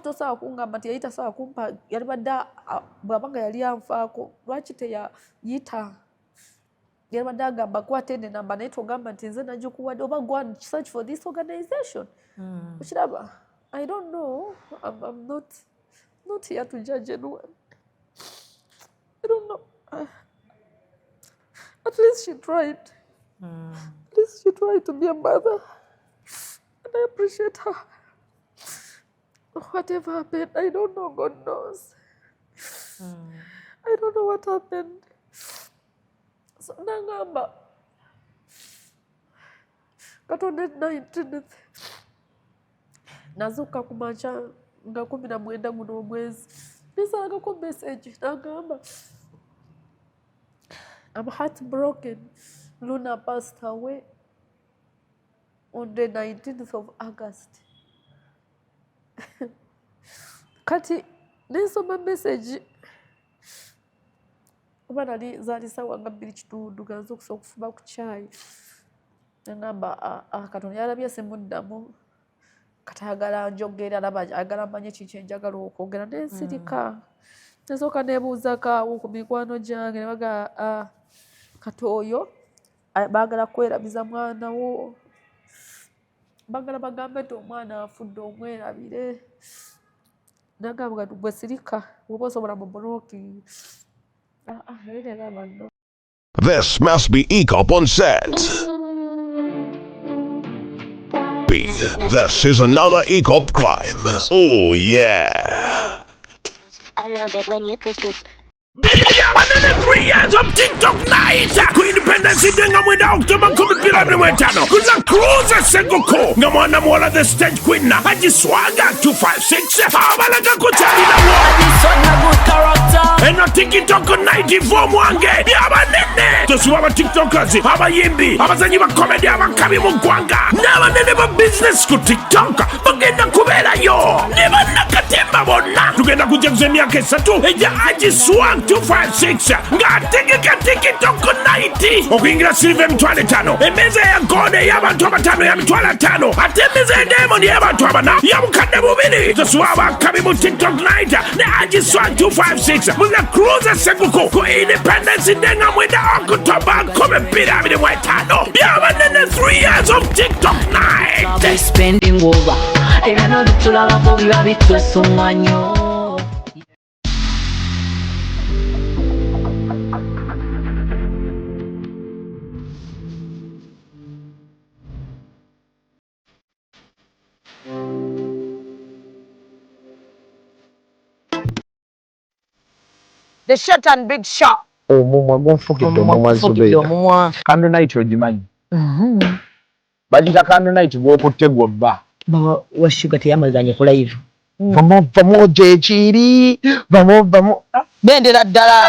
tosawa kungamba nti yayita sawa kumpa yali badde bw'abanga yali anfaako lwaki teyayita yali badde agamba kwata eno enamba naye togamba nti nze nagikuwadde oba go and search for this organization okiraba. I don't know. I'm not here to judge anyone. I don't know. At least she tried. At least she tried to be a mother. And I appreciate her. Whatever happened, I don't know. God knows. I don't know what happened. So, nangamba. Katonda 19th. Nazuka kumacha nga 19 guno omwezi. Nisangako message nagamba. I'm heartbroken. Luna passed away on the 19th of August. Kati nesoma message kuba nali zaali sawa nga 2:00 ganza okusobola okufuba ku chai ngamba Katonda yalabye simuddamu kati ayagala njogera alaba ayagala manye kiki enjagala okwogera nensirika nasooka nebuuzako ku mikwano gyange ne baga kati oyo baagala kwerabiza mwana wo bagala bagambe nti omwana afudde omwerabire nagamba gwe sirika woba osobola mu blocking. This must be ECOP on set. This is another ECOP crime. Oh yeah. I love it when you kiss this. 3 years of TikTok night. Ku independence denga mwenda October kumipira mwenetano. Kuna cruise Sabuka. Ngamwana mwala the stage queen. Haji Swaga 256. Abalaka kuchalina wo. Haji good character. Eno TikTok 94 mwange. Yabanene. Tosuwa TikTokers. Abayimbi. Abazanyi ba comedy abakabi mu gwanga. Nabanene ba business ku TikTok. Bagenda kubera yo. Neba nakatemba bonna. Tugenda kujja kuzemya kesatu. Eja Haji Swaga 256 ngategeka TikTok 90 okuyingira silver emitwalo 5 emmeeza ya gode y'abantu abatano ya mitwalo 5 ate emmeeza ya diamond y'abantu abana ya bukadde 2 tosuwa abakabi mu TikTok 90 ne agiswa 256 muna cruise Sabuka ku independence denga mwenda October 2025 byabanene 3 years of TikTok night spending over ebino bitulabako biba bitwesonga nnyo. The short and big shot. Omumwa gonfukidde omumwa zubeera. Candle night ogimanyi. Bagita candle night bw'okutte gw'obba. Baba wa sugar teyamazanye ku live. Vamo gyekiri. Vamo. Bendera ddala.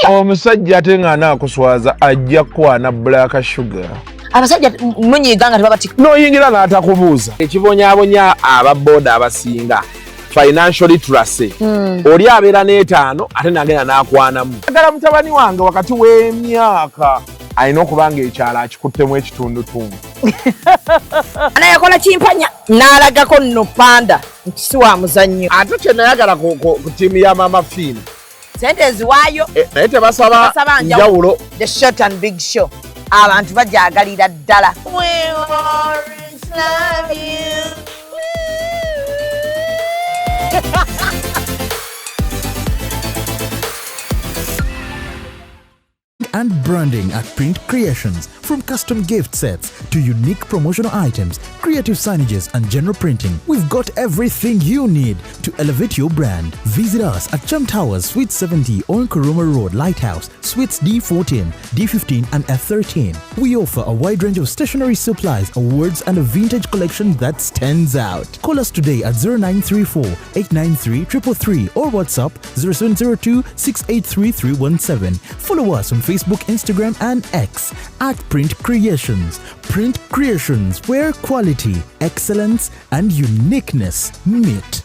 Omusajja ate nga anaakuswaza ajja kwana black sugar. Abasajja munyiga nga tebaba tik. N'oyingira n'atakubuuza. Ekibonyaabonya ababooda abasinga. Financial literacy. Oli abeera n'etaano ate nagenda n'akwanamu. Agala mutabani wange wakati w'emyaka alina okuba ng'ekyalo akikuttemu ekitundutundu. Anayakola kimpanya n'alagako nno panda nti si wa muzannyo. Ate kye nayagala ku ttiimu ya Mama Fine. Sente eziwaayo. Naye tebasaba njawulo. The short and big show. Abantu bajaagalira ddala. We always love you. And branding at Print Creations. From custom gift sets to unique promotional items, creative signages and general printing, we've got everything you need to elevate your brand. Visit us at Chum Towers, Suite 70 on Kuruma Road, Lighthouse, Suites D14, D15 and F13. We offer a wide range of stationery supplies, awards and a vintage collection that stands out. Call us today at 0934 893 333 or WhatsApp 0702 683 317. Follow us on Facebook, Instagram and X at Print Creations. Print Creations, where quality, excellence and uniqueness meet.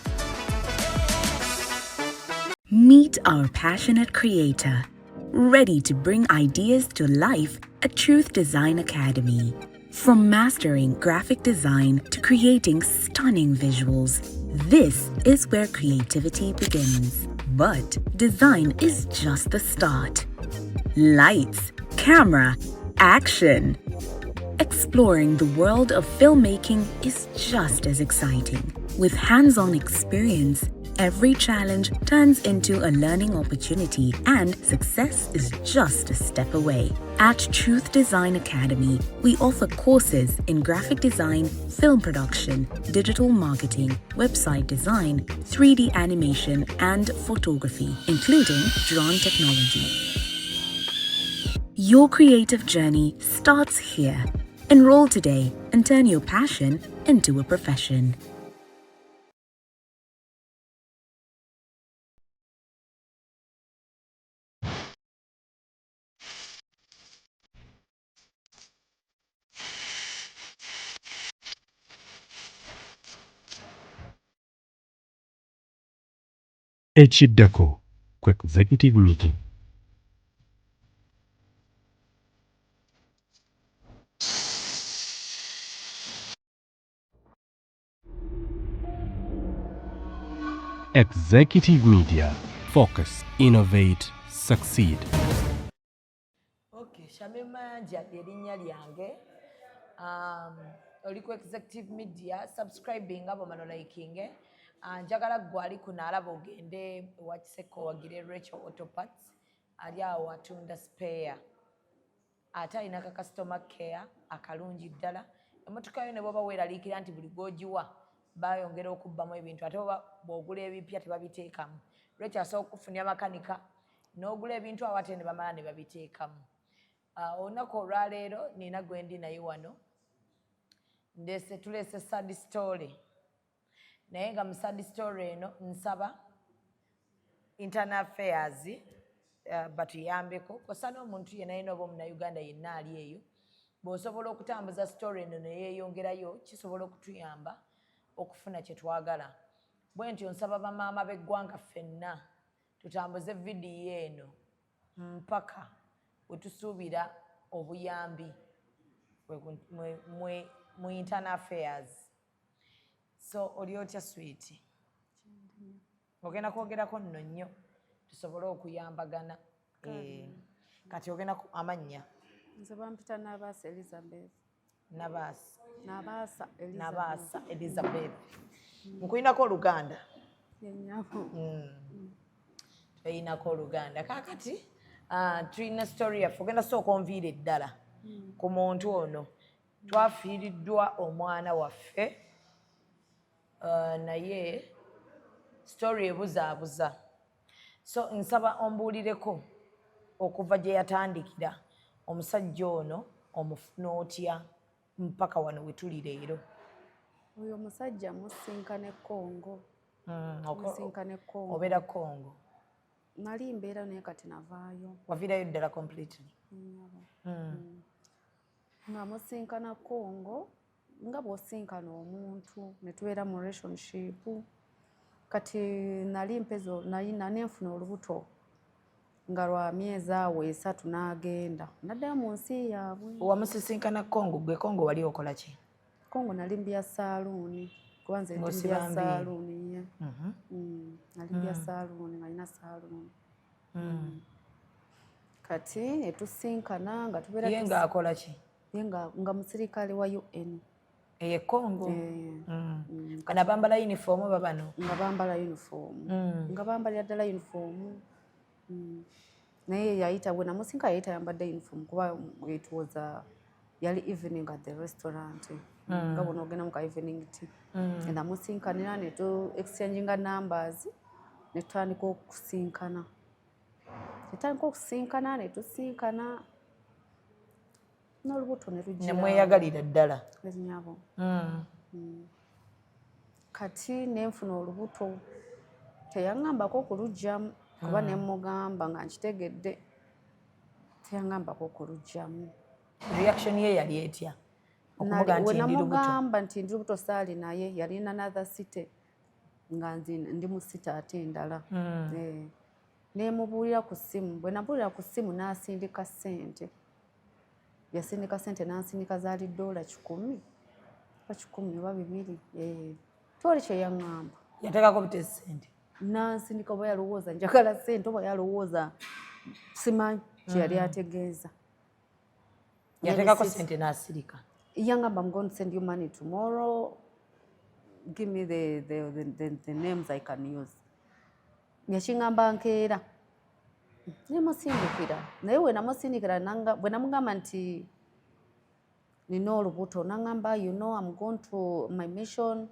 Meet our passionate creator, ready to bring ideas to life at Truth Design Academy. From mastering graphic design to creating stunning visuals, this is where creativity begins. But design is just the start. Lights, camera, action. Exploring the world of filmmaking is just as exciting. With hands-on experience, every challenge turns into a learning opportunity and success is just a step away. At Truth Design Academy, we offer courses in graphic design, film production, digital marketing, website design, 3D animation, and photography, including drone technology. Your creative journey starts here. Enroll today and turn your passion into a profession. Echiddako ku executive meeting. Executive Media. Focus, innovate, succeed. Okay, Shamimanja erinnya lyange. Oli ku Executive Media, subscribing abo mano likinge. Njagala gwe ali kuno alaba ogende ewa Kiseko wagire Rachel Autoparts ali awo atunda spare. Ate alina ka customer care akalungi ddala. Emmotoka yo ne bw'oba weeraliikira nti buli gw'ogiwa bayongera okubbamu ebintu ate bw'ogula ebipya tebabiteekamu. Rachel asobola okufunira makanika n'ogula ebintu awo ate ne bamala ne babiteekamu. Olunaku olwaleero nina gwe ndi naye wano tuleese sad story naye nga mu sad story eno nsaba internal affairs batuyambeko kosa n'omuntu yenna yenna oba omunnayuganda yenna ali eyo bw'osobola okutambuza story eno ne yeeyongerayo kisobola okutuyamba okufuna kye twagala. Bwe ntyo nsaba bamaama b'eggwanga ffenna tutambuze vidiyo eno mpaka we tusuubira obuyambi mu internal affairs. So oli otya sweet? Ogenda kwogerako nno nnyo tusobole okuyambagana. Kati ogenda amannya? Nze bampita Nabaasa Elizabeth. Nabaasa Elizabeth. Nkuyinako Oluganda? Yennyabo. Tuyinako Oluganda. Kaakati tulina story yaffe ogenda sooka onviira eddala ku muntu ono. Twafiiriddwa omwana waffe naye story ebuzaabuza. So nsaba ombuulireko okuva gye yatandikira omusajja ono omufuna otya mpaka wano we tuli leero. Oyo omusajja musinkane Congo. Obeera Congo? Nali mbeera naye kati navaayo. Waviirayo ddala completely? Nga musinkana Congo nga bw'osinkana omuntu ne tubeera mu relationship. Kati nali mpezo nanenfuna olubuto nga lwa myezi awo 3 n'agenda naddayo mu nsi yaabwe. Wamusisinkana Congo? Gwe Congo wali okola ki? Congo nali mbya saluuni kuba nze ndi mbya saluuni. Nali mbya saluuni nga nina saluuni. Kati ne tusinkana nga tubeera ye ng'akola ki? Ye nga musirikale wa UN. Eye Congo? Kana bambala uniform oba bano? Nga bambala uniform. Nga bambalira ddala uniform. Naye yayita bwe namusinka yayita yambadde uniform kuba it was yali evening at the restaurant. Nga bw'ono ogenda mu ka evening tea. Namusinkanira ne tu exchanging numbers ne tutandika okusinkana. Ne tusinkana n'olubuto ne lujja. Ne mweyagalira ddala? Nnyabo. Kati ne nfuna olubuto teyaŋŋambako kulugyamu kuba ne mmugamba nga nkitegedde teyaŋŋambako kulugyamu. Reaction ye yali etya okumuga nti ndi lubuto? Namugamba nti ndi lubuto saali naye yalina another city nga ndi mu city ate endala. Ne mubuulira ku ssimu, bwe nabuulira ku ssimu n'asindika ssente. yasindika sente nansindika zaali $100 oba 200 toli kye yaŋŋamba yateekako butezi sente nansindika oba yalowooza njagala sente oba yalowooza simanyi kye yali ategeeza yateekako sente n'asirika yaŋŋamba I'm going to send you money tomorrow give me the names I can use yakiŋŋamba nkeera nemusindikira naye bwe namusindikira bwe namugamba nti nina olubuto naŋŋamba you know I'm going to my mission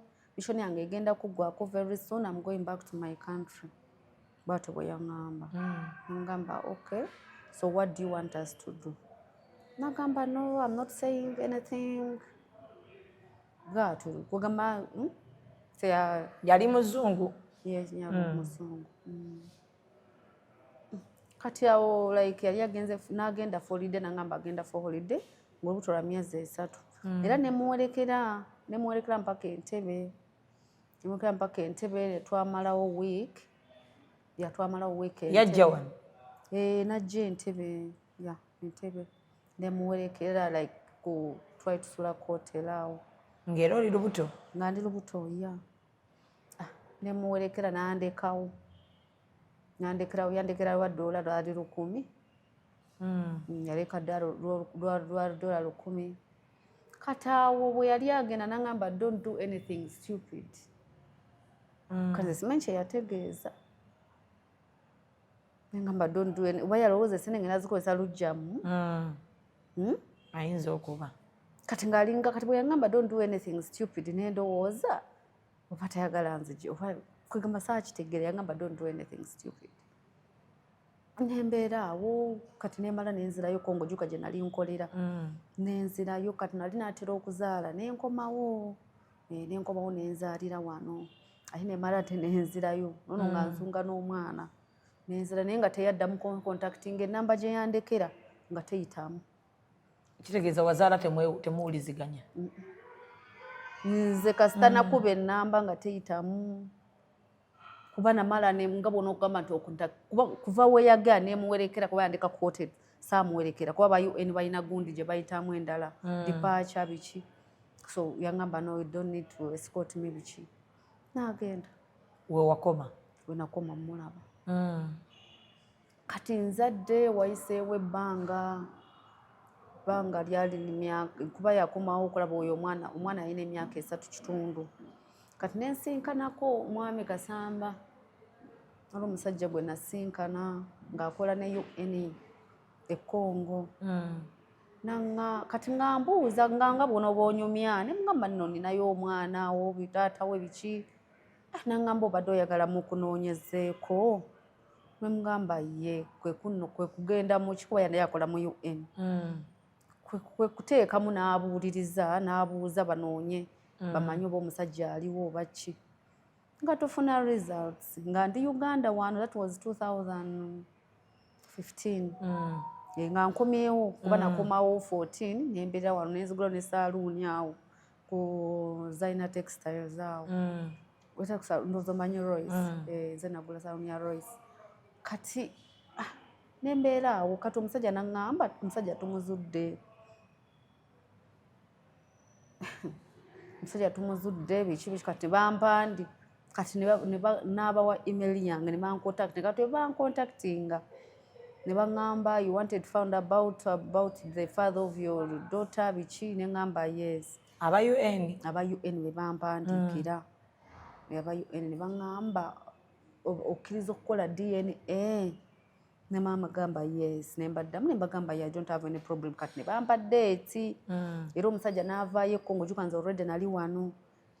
yange egenda kuggwako very soon I'm going back to my country bwatyo bwe yaŋŋamba naŋŋamba okay so what do you want us to do nagamba no I'm not saying anything gaatu kugamba yali muzungu yes yali muzungu kati awo like yali n'agenda for holiday naŋŋamba agenda for holiday ng'olubuto lwa myezi 3 era nemuwerekera mpaka Entebbe twamalawo week yajja wano najja Entebbe Entebbe nemuwerekera like try tusula ku hotel awo ng'era oli lubuto nga ndi lubuto nemuwerekera nandekerawo yandekerawo $1 lwali 10 yaleka lwa $10 kati awo bwe yali agenda naŋŋamba don't do anything stupid kati simanyi kye yategeeza naŋŋamba don't do anything oba yalowooza esente ngenda zikozesa lujjamu ayinza okuba kati ng'alinga kati bwe yaŋŋamba don't do anything stupid nendowooza oba tayagala nzije oba kwegamba saakitegeera yaŋŋamba don't do anything stupid nembeera awo kati nemala nenzirayo kongojuka gye nali nkolera nenzirayo kati nali naatera okuzaala nenkomawo nenzaalira wano ate nemala ate nenzirayo nono nga nzunga n'omwana nenzira naye nga teyaddamu contacting enamba gye yandekera nga teyitamu kitegeeza wazaala temuwuliziganya nze kasita nakuba enamba nga teyitamu kuba namala nga bona okugamba nti kuva we yagala nemuwerekera kuba yandeka quoted saamuwerekera kuba ba UN balina gundi gye bayitamu endala departure biki so yaŋŋamba no you don't need to escort me biki n'agenda we nakoma mulaba kati nzadde wayiseewo ebbanga lyali kuba yakomawo okulaba oyo omwana yalina emyaka 3.5 kati nensinkanako mwami Kasamba ali omusajja gwe nasinkana ng'akola ne UN e Congo kati ngambuuza nga buno bwonyumya nemugamba nno ninayo omwana wo taata we biki naŋŋamba obadde oyagala mu kunoonyezeeko nemugamba ye kwe kugenda mu kikuba yanaye akola mu UN kwe kuteekamu n'abuuliriza n'abuuza banoonye bamanye oba omusajja aliwo oba ki nga tufuna results nga ndi Uganda wano that was 2015 nga nkomyewo kuba nakomawo 14 nembeera wano nenzigula ne saluuni awo ku Zaina Textiles awo ndoza manyi Royce nze nagula saluuni ya Royce kati nembeera awo kati omusajja naŋŋamba omusajja tumuzudde omusajja tumuzudde biki kati bampandi kati n'abawa email yange ne bancontact kati bancontactinga ne baŋŋamba you wanted to find about the father of your daughter biki ne ŋŋamba yes aba UN be bampandikira aba UN ne baŋŋamba okkiriza okukola DNA ne maama gamba yes nembaddamu nembagamba I don't have any problem kati ne bampa date era omusajja n'avaayo e Congo jukanze already nali wano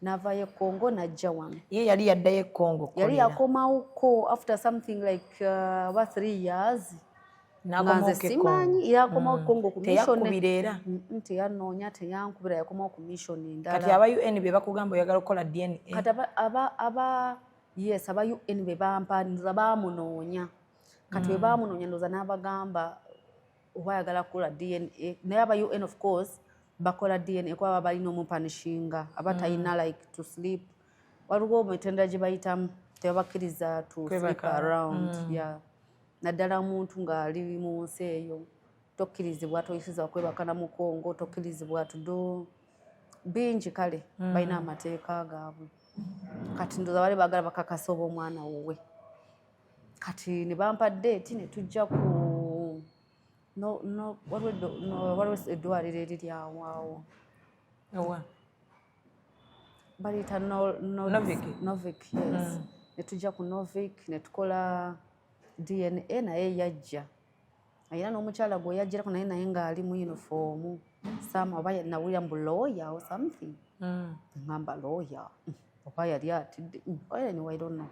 n'avaayo e Congo n'ajja wano ye yali yaddayo e Congo yali yakomawoko after something like about 3 years nganze simanyi yakomawo Congo ku mission teyanoonya teyankubira yakomawo ku mission endala kati aba UN be bakugamba oyagala okukola DNA kati aba UN be bampandiza bamunoonya kati we bamunoonya ndoza n'abagamba oba ayagala kukola DNA naye aba UN of course bakola DNA kuba baba balina omupanishinga aba talina like to sleep waliwo emitendera gye bayitamu tebabakkiriza to sleep around naddala omuntu ng'ali mu nsi eyo tokkirizibwa toyisizibwa kwebaka na mukongo tokkirizibwa tudo bingi kale balina amateeka gaabwe kati ndoza bali baagala bakakasa oba omwana wowe kati ne bampa date ne tujja ku waliwo eddwaliro eriri awo baliyita Novic yes ne tujja ku Novic ne tukola DNA naye yajja ayina n'omukyala gwe yajjirako naye ng'ali mu uniform sama oba nawulira mbu lawyer or something ngamba lawyer oba yali atidde anyway I don't know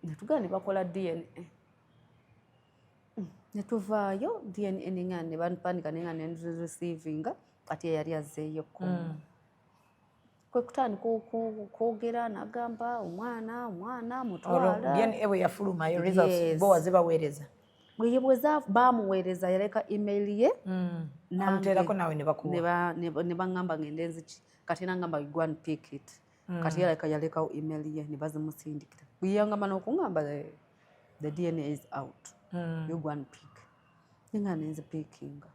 ne tugenda ne bakola DNA ne tuvaayo DNA nenga ne banpanika nenga ne receivinga ati yali azzeeyo kwe kutandika kwogera n'agamba omwana mutwala DNA bwe yafulumayo results bo wazibaweereza bweyebweza bamuweereza yaleka email ye namuteerako nawe ne bakuwa ne baŋŋamba ng'endenzi ki kati nangamba go and pick it kati yalekawo email ye ne bazimusindikira bweyangamba n'okuŋŋamba the DNA is out you go and pick nenga nenzipiikinga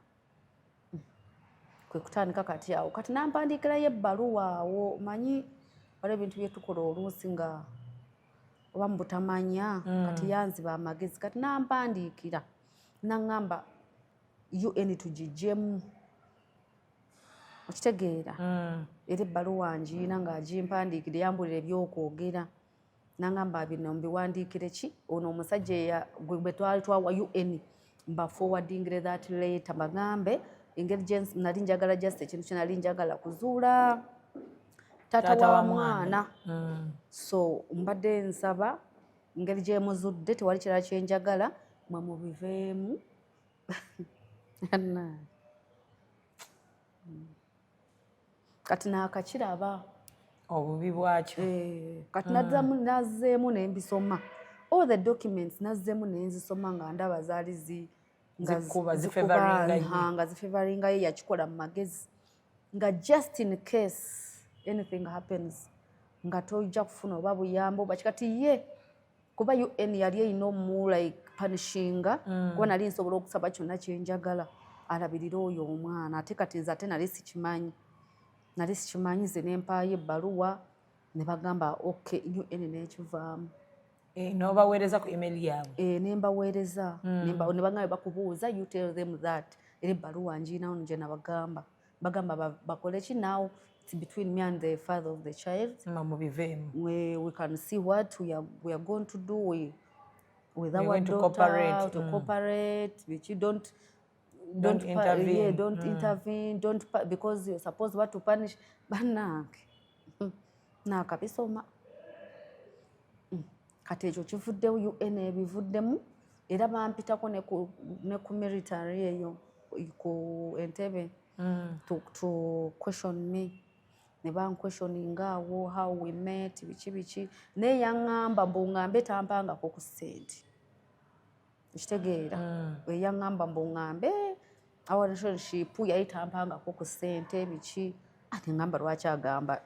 kwe kutandika kati awo kati nampandikirayo ebbaluwa awo manyi waliwo ebintu bye tukola oluusi nga oba mubutamanya kati yanziba amagezi kati nampandikira naŋŋamba UN tugijjemu okitegeera era ebbaluwa ngiina ng'agimpandiikire yambulira ebyokwogera naŋŋamba bino mbiwandiikire ki ono omusajja gwe twali twawa UN mba forwardingire that letter bagambe engeri gye nali njagala just ekintu kye nali njagala kuzuula taata wa mwana so mbadde nsaba engeri gye muzudde tewali kirala kye njagala mwe mubiveemu kati naakakiraba obubi bwakyo kati nazzeemu ne mbisoma all the documents nazzeemu ne nzisoma nga ndaba zaali nga zifevaringa ye yakikola mu magezi nga just in case anything happens nga tojja kufuna oba buyambo oba kikati ye kuba UN yali eyina omu like punishinga kuba nali nsobola okusaba kyonna kyenjagala alabirira oyo omwana ate kati nze ate nali sikimanyi ze nempaayo ebbaluwa ne bagamba okay UN n'ekivaamu n'obaweereza ku email yaabwe nembaweereza ne bagamba bakubuuza you tell them that era ebbaluwa ngiinawo nje nabagamba bagamba bakole ki now it's between me and the father of the child we can see what we are going to do with our daughter to cooperate which you don't intervene don't because you're supposed what to punish banange nakabisoma kati ekyo kivuddewo UN ebivuddemu era bampitako ne ku military eyo ku Entebbe to question me ne banquestioninga awo how we met biki naye yaŋŋamba mbu ŋŋambe tampangako ku ssente ekitegeera yaŋŋamba mbu ŋŋambe our relationship yali tampangako ku ssente biki ate ŋŋamba lwaki agamba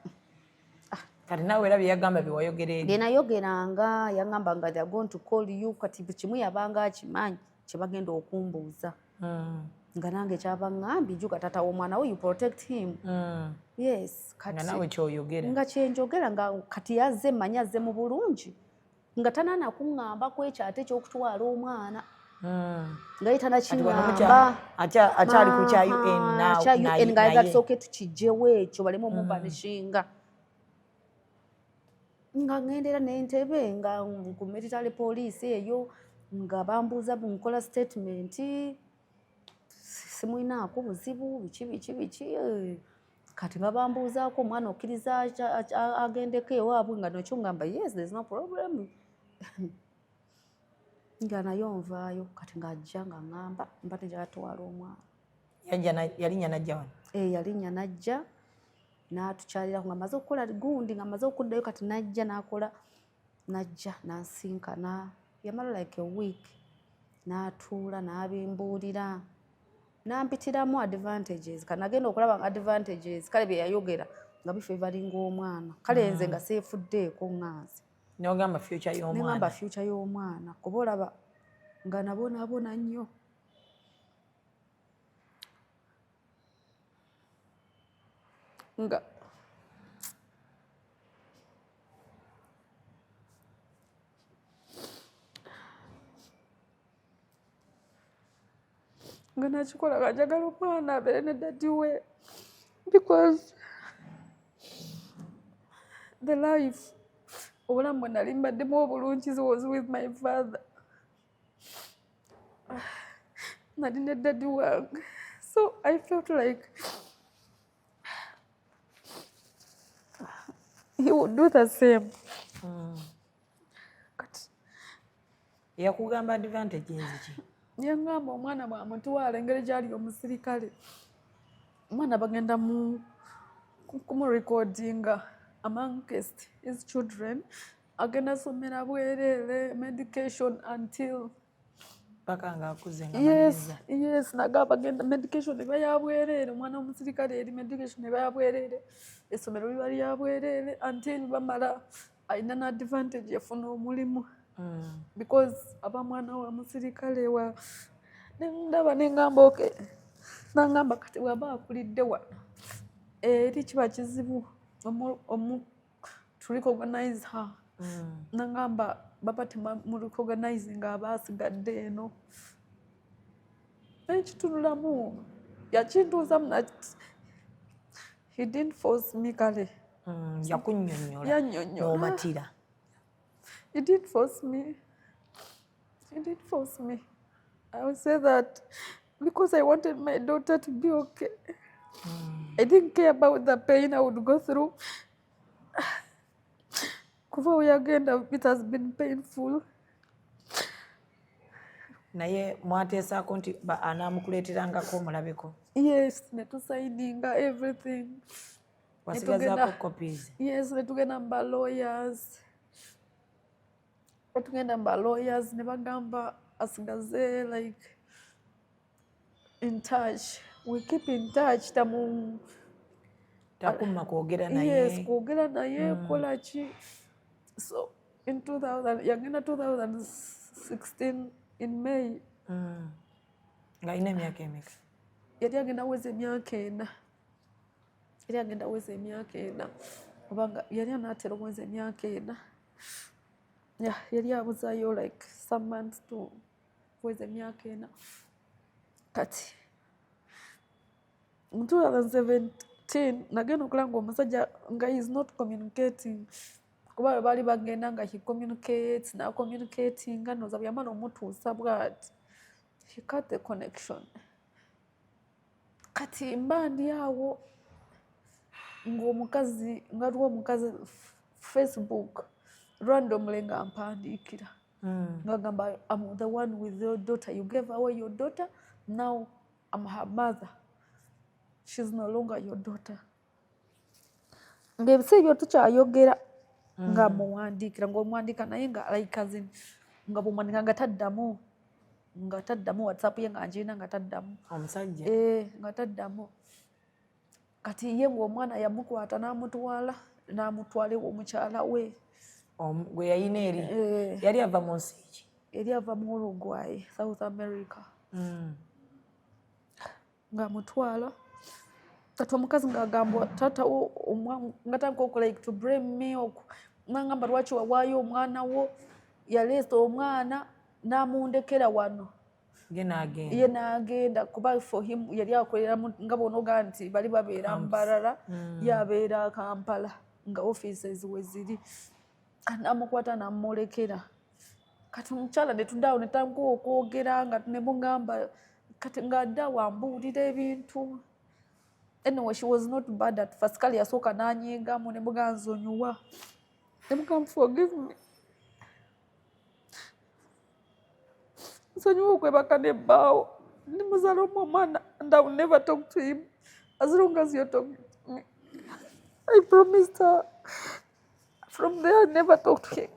kati naawe era bye yagamba bye wayogera eri bye nayogeranga yaŋŋamba nga they are going to call you kati kimu yabanga akimanyi kye bagenda okumbuuza nga nange kyabaŋŋambye jjuka taata w'omwana we you protect him yes nga naawe kyoyogera nga kyenjogera nga kati yazze mmanyi azze mu bulungi nga tanaana kuŋŋamba ku ekyo ate ekyokutwala omwana nga ye tanakiŋŋamba akyali ku kya UN nga tusooke tukijjewo ekyo baleme omupanishinga nga ŋŋendera n'Entebbe nga ku military police eyo nga bambuuza nkola statement simulinaako buzibu biki kati nga bambuuzaako omwana okkiriza agendeko ewaabwe nga nokyo ŋŋamba yes there is no problem nga naye onvaayo kati ng'ajja nga ŋŋamba mba tejaatwala omwana yalinnya najja wano yalinnya najja n'atukyalirako nga maze okukola gundi nga maze okuddayo kati najja najja nansinkana yamala like a week n'atuula n'abimbuulira nampitiramu advantages kanagenda okulaba advantages kale bye yayogera nga bifevaringa omwana kale nze nga seefuddeeko ŋŋanzi n'ogamba future y'omwana neŋŋamba future y'omwana kuba olaba nga nabonaabona nnyo nga nakikola nga njagala omwana abeere ne daddy we because the life obulamu bwe nali mbaddemu obulungi was with my father. Nali ne daddy wange, so I felt like he would do the same. Yakugamba advantage nziki? Yangamba omwana bw'amutwala engeri gy'ali omusirikale, omwana bagenda kumurecordinga amongst his children, agenda somera bwereere medication until paka ng'akuze nga yes nagamba agenda medication eba ya bwereere, omwana w'omusirikale eri medication eba ya bwereere, essomero liba lya bwereere until bamala alina n'advantage yafuna omulimu. Because aba mwana wa musirikale wa ndaba nengamba okay, nangamba kati bw'aba akulidde wano eri kiba kizibu to recognize her. Nangamba baba temurecognize aba asigadde eno, ekitunulamu yakintuusamu nati he didn't force me kale. Yakunnyonnyola n'omatira. He did force me. He did force me. I would say that because I wanted my daughter to be okay. I didn't care about the pain I would go through. It has been painful. Naye mwateesaako nti anaamukuleeterangako omulabeko? Yes, netusaininga everything. Wasigazaako copies? Yes, netugenda mba lawyers. Tugenda mba lawyers ne bagamba asigaze like in touch. We keep in touch. Takuma kwogera naye? Yes, kwogera naye kola ki. So in 2016 in May. Nga ine emyaka emeka? Yali agenda weza emyaka ena. Obanga yali anaatera weza emyaka ena. Yeah, yali abuzayo like some months to weza emyaka ena. Kati in 2017 nagenda okulanga omusajja nga he is not communicating. Kuba bali bagenda nga he communicates na communicating nga noza byamala omutuusa bwati. He cut the connection. Kati mbandi awo ng'omukazi Facebook randomly nga mpandiikira ngagamba I'm the one with your daughter, you gave away your daughter, now I'm her mother, she's no longer your daughter. Ng'ebisa ebyo tukyayogera nga muwandiikira ng'omuwandiika naye nga like cousin nga bw'omwandiika nga taddamu WhatsApp ye nga ngirina nga taddamu omusajja nga taddamu. Kati ye ng'omwana yamukwata n'amutwala omukyala we gwe yayina eri yali ava mu nsi ki? Yali ava mu Uruguay, South America. Ng'amutwala kati omukazi ng'agamba taata wo nga tanka like to blame me. N'agamba lwaki wawaayo omwana wo, yaleesa omwana n'amundekera wano ye n'agenda kuba for him yali akolera nga bonoga nti bali babeera Mbarara yabeera Kampala nga offices we ziri, n'amukwata n'amulekera. Kati omukyala ne tuddawo ne tanka okwogera nga ne mugamba kati ng'adda wambuulira ebintu. Anyway, she was not bad at first. Kali yasooka n'anyiigamu ne mugamba nzonyiwa. Ne mugamba forgive me. Nzonyiwa okwebaka n'ebbaawo. Ne muzaala omwana and I will never talk to him as long as you're talking to me. I promised her. From there I never talked to him.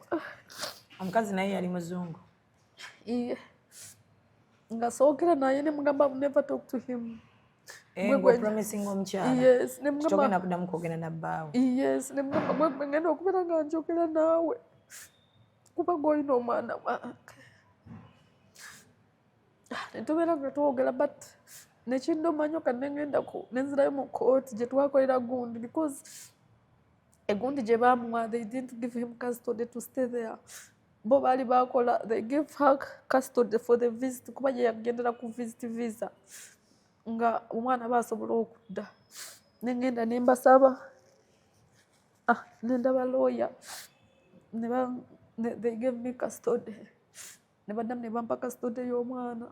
Omukazi naye yali muzungu? Nga sookera naye ne mugamba I will never talk to him. Ngo promising omukyala? Yes. Togenda kuddamu kwogera na bbaawe? Yes. Ne mugamba gwe ngenda okubeera nga njogera naawe kuba gw'olina omwana wange. Ne tubeera nga twogera but nekindo manyo kanengenda ku nenzirayo mu court gye twakolera gundi because egundi gye bamuwa they didn't give him custody to stay there. Bo baali bakola they gave her custody for the visit kuba gye yagendera ku visit visa nga omwana baasobola okudda. Nengenda nembasaba nendaba lawyer they gave me custody. Ne baddamu ne bampa custody y'omwana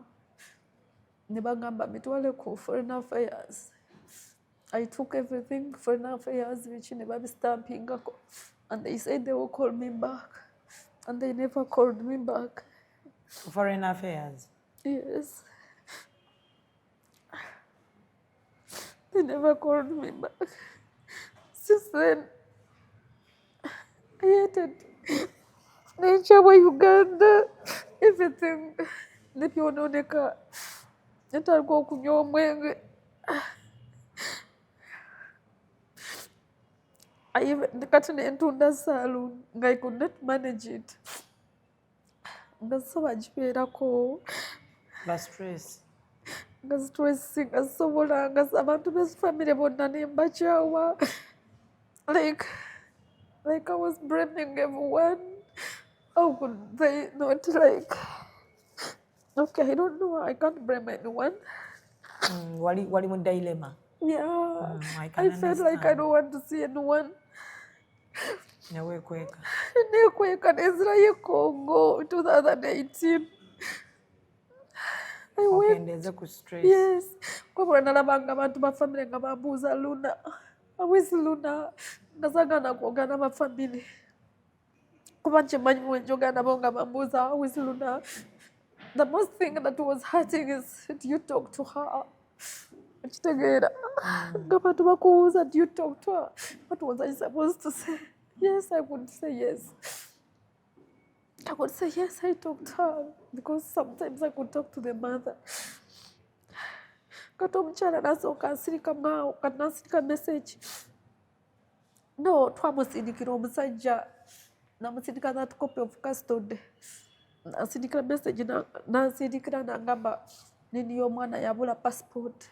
ne bagamba mitwale ku foreign affairs. I took everything foreign affairs biki ne babistampingako and they said they will call me back and they never called me back. Foreign affairs? Yes. They never called me back. Since then, I hated nature wa Uganda, everything. Nebyononeka, ntalika okunywa omwenge. Kati nentunda saloon nga I could not manage it. Nga soba gibeerako. Nga stress. Nga stress nga sobola nga abantu b'efamily bonna ne mbakyawa. Like I was blaming everyone. How could they not like... Okay, I don't know. I can't blame anyone. Wali mu dilemma. Yeah. I felt like I don't want to see anyone. Newekweka. Nekweka nezirayo Congo 2018. I went. Okendeze ku stress. Yes. Kwabula nalabanga abantu ba family nga bambuuza Luna. Awezi Luna. Ngazagana kwogana ba family. Kuba nkimanyi mwenjoga nabo nga bambuuza awezi Luna. The most thing that was hurting is that you talk to her. Kitegeera. Ng'abantu bakubuuza, do you talk to her? What was I supposed to say? Yes, I would say yes. I would say yes, I talked to her. Because sometimes I could talk to the mother. Kati omukyala nasooka ansirika mwawo, kati nansirika message. No, twamusindikira omusajja. Namusindika that copy of custody. Nansindikira message nansindikira nangamba nini y'omwana yabula passport.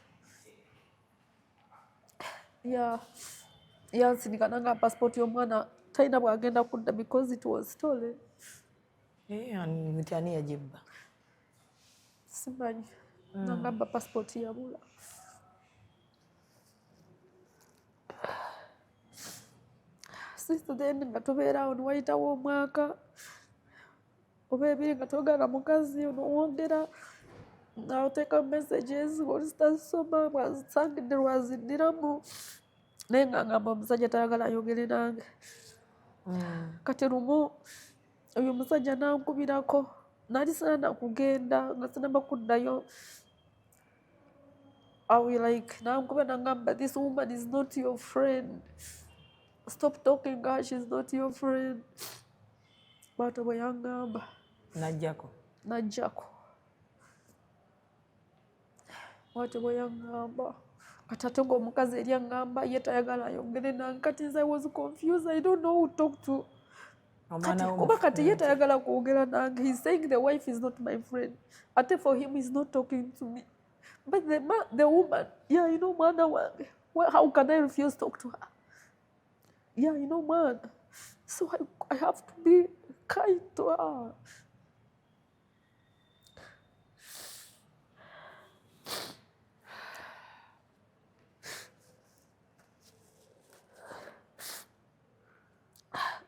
Yansindika nanga passport y'omwana talina bwagenda kudda because it was stolen. Mutani yagibba. Simanyi. Nangamba passport yabula. Since then nga tubeerawo niwayitawo omwaka oba ebiri nga togaana mukazi n'owongera naoteeka messages olusitasoma bwazisangidde lwaziddiramu naye nga ngamba omusajja tayagala ayogere nange. Kati lumu oyo omusajja nankubirako nali sinaana kugenda nga sinaba kuddayo. Nankuba nangamba this woman is not your friend. Stop talking her, she's not your friend. Bw'atyo bwe yangamba. Najjako. Bw'atyo bwe yangamba. Kati ate ng'omukazi eri angamba ye tayagala ayongere nange. Kati nze I was confused. I don't know who to talk to. Kuba kati ye tayagala kwogera nange. He's saying the wife is not my friend. Ate for him he's not talking to me. But the woman, mwana wange. How can I refuse to talk to her? Man. So I have to be kind to her.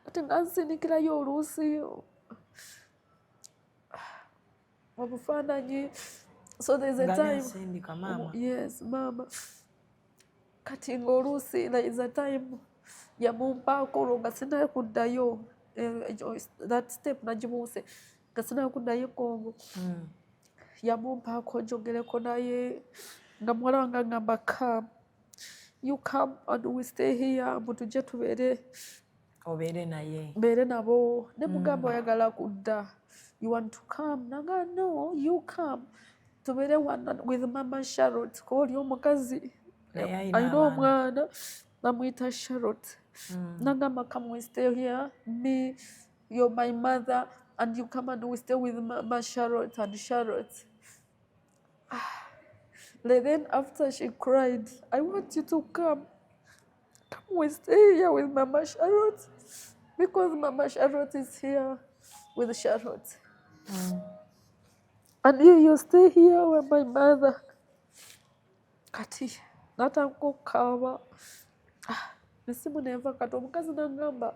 Kati nansindikirayo oluusi obufaananyi. So there's a time. Mama. Yes, mama. Kati ng'oluusi there's a time yamumpaako olwo nga sinayo kuddayo. That step nagibuuse nga sinayo kuddayo Congo. Yamumpaako njogereko naye nga muwala wange agamba come. You come and we stay here mbu tujje tubeere. Obeere naye. Mbeere nabo. Ne mugamba oyagala kudda. You want to come? Nanga no, you come. Tubeere with Mama Charlotte. Ko oli omukazi. Ayina omwana namuyita Charlotte. Nangamba come we stay here. Me, you're my mother, and you come and we stay with Mama Charlotte and Charlotte. Then after she cried, I want you to come. We stay here with Mama Charlotte because Mama Charlotte is here with Charlotte. And you stay here with my mother. Kati, not Uncle Kawa. Nisimu never got omukazi nangamba.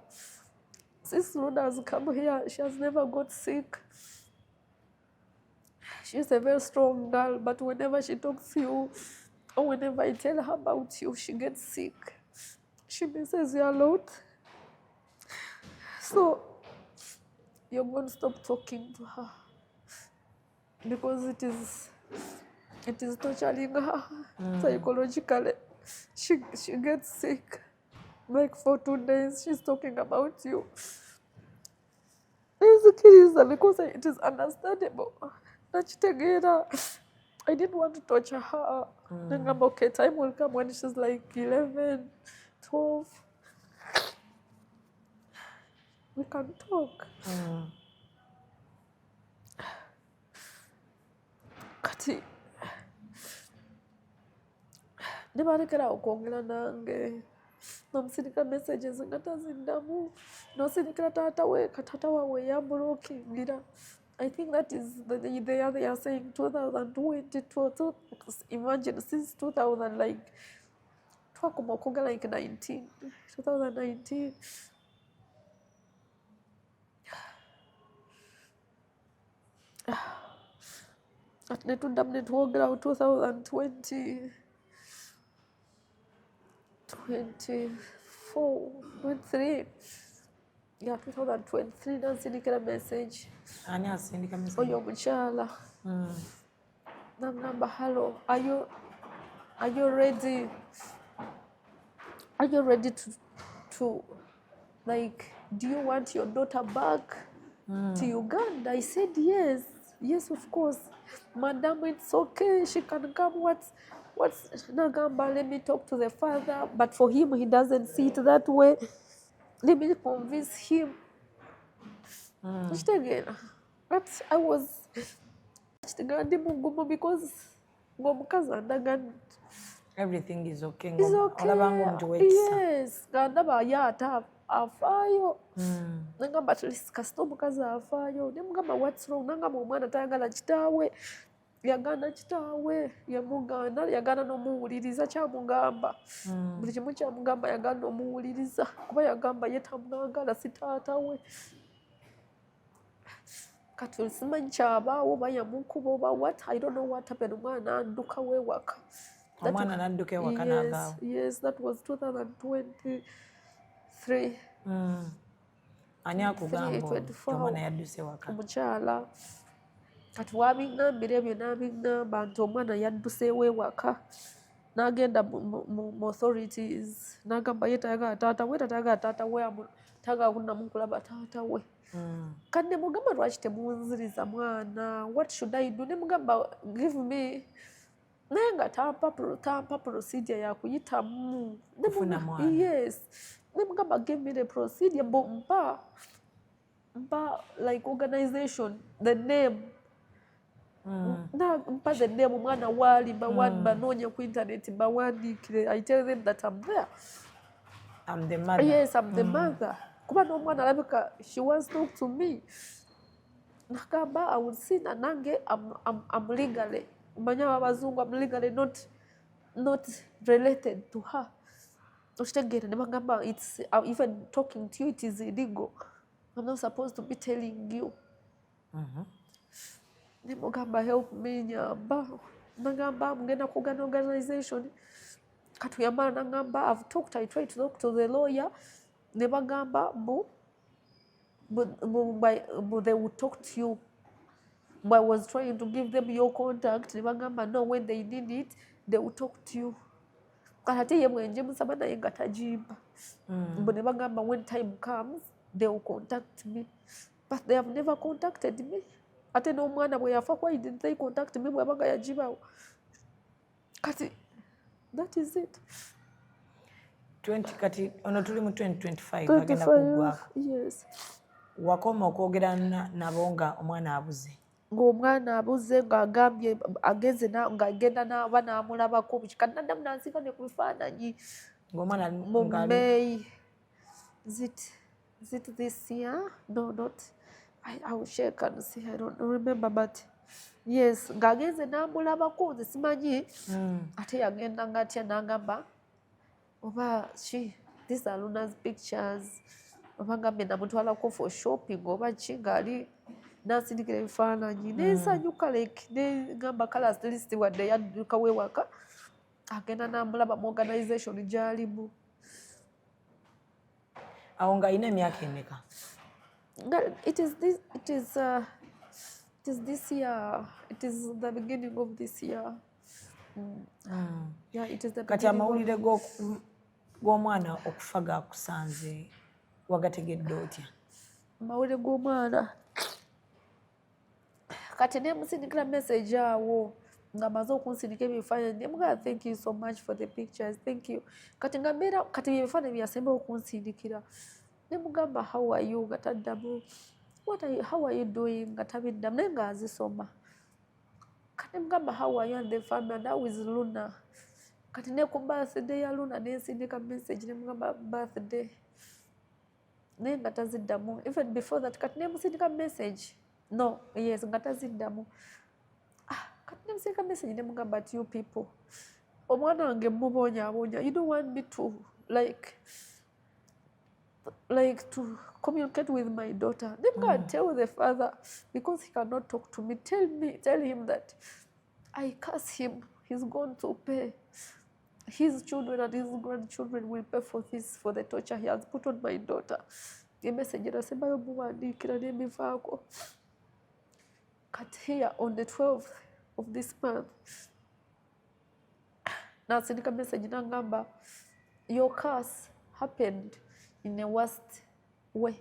Since Luna has come here, she has never got sick. She's a very strong girl, but whenever she talks to you, or whenever I tell her about you, she gets sick. She misses you a lot. So, you're going to stop talking to her. Because it is torturing her psychologically. She gets sick. Like for 2 days, she's talking about you. Because it is understandable. I didn't want to torture her. Then I'm okay, time will come when she's like 11, 12. We can talk. Kati. Nebarekera okwongera nange. Nomusindika messages nga tazindamu. Nosindikira taata we, katata wawe yambulookingira. I think that is they are saying 2022. So imagine since 2000, like twakumokoga like 2019. At netundamne twogera 2020. 24, 23. Yeah, 2023. Nansindikira message. Ani asindika message? Oyo mukyala. Nangamba, hello, are you ready? Are you ready to like, do you want your daughter back to Uganda? I said yes. Yes, of course. Madam, it's okay. She can come. What's Nagamba? Let me talk to the father. But for him, he doesn't see it that way. Let me convince him. But I was because everything is okay. It's okay. Yes. Gandaba yata afayo. Nangamba at least customer kaza afayo. Nemugamba what's wrong? Nangamba omwana tayagala kitawe. Yagana kitawe. Yamugana yagana nomuwuliriza kyamugamba. Buli kimu kyamugamba yagana nomuwuliriza. Kuba yagamba yetamwagala si taatawe. Kati simanyi kyabaawo bayamukuba oba what? I don't know what happened. Omwana adduka wewaka. Omwana nadduka ewaka n'agaawo. Yes, that was 2023. Ani akugamba omwana yadduse waka? Omukyala. Kati wabingambira ebyo n'abingamba nti omwana yadduseewo ewaka. N'agenda mu authorities. N'agamba ye tayagala taata we, tatayagala taata we, tayagala kunnamukulaba taata we. Kati ne mugamba lwaki temunziriza mwana? What should I do? Ne mugamba give me. Naye nga tampa procedure yakuyitamu. Yes. Ne mugamba give me the procedure. Mpa like organization, the name. Mpa the name omwana wali banoonya ku internet bawandiikire. I tell them that I'm there. I'm the mother. Yes, I'm the mother. Kuba n'omwana alabika she wants to talk to me. Nakamba I would see nange I'm legally. Manya abazungu I'm legally not related to her. Oshtegere ne bagamba it's even talking to you it is illegal. I'm not supposed to be telling you. Ne mugamba help me nyamba. Nagamba mugenda ku organization. Katuyambala nagamba I tried to talk to the lawyer. Ne bagamba they would talk to you. But I was trying to give them your contact. Ne bagamba no, when they need it, they will talk to you. Kahate ye mwenje musaba naye nga tajiba. Ne bagamba when time comes, they will contact me. But they have never contacted me. Ate n'omwana bwe yafa, why didn't they contact me bw'abaga yajibawo? Kati, that is it. 20 kati ono tuli mu 2025 agenda kugwako. Yes. Wakoma okwogera nabo nga omwana abuze. ng'omwana abuze ng'agambye ageze ng'agenda n'amulabako kati naddamu n'ansika ne ku bifaananyi mu May. Is it this year? No, not. I will check and see. I don't remember, but yes, ng'agenze n'amulabako nze simanyi ate yagenda ng'atya n'agamba oba these are Luna's pictures oba ngambye namutwalako for shopping oba ki ng'ali n'asindikira ebifaananyi n'ensanyuka like negamba kale at least wadde yaddukawo ewaka agenda n'amulaba mu organisation gy'alimu. Awo ng'alina emyaka emeka? It is this year. It is the beginning of this year. Yeah, it is the kati amawulire g'omwana okufa gakusanze wagategedde otya? Amawulire g'omwana kati nemusindikira message awo nga maze okunsindika ebifaananyi nemugaa thank you so much for the pictures, thank you. Kati nga mbeera kati ebifaananyi byasemba okunsindikira nemugamba how are you nga taddamu, how are you doing nga tabiddamu naye nga azisoma. Kati nemugamba how are you and the family and how is Luna. Kati ne ku birthday ya Luna nensindika message nemugamba birthday naye nga taziddamu. Even before that kati nemusindika message no yes nga taziddamu. Kati nemusindika message nemugamba but you people omwana wange mubonyaabonya, you don't want me to like to communicate with my daughter. Then God tell the father, because he cannot talk to me, tell him that I curse him. He's going to pay. His children and his grandchildren will pay for this, for the torture he has put on my daughter. The message nasembayo muwandiikira n'emivaako. Cut here on the 12th of this month. Nasindika message nangamba, your curse happened in a worst way.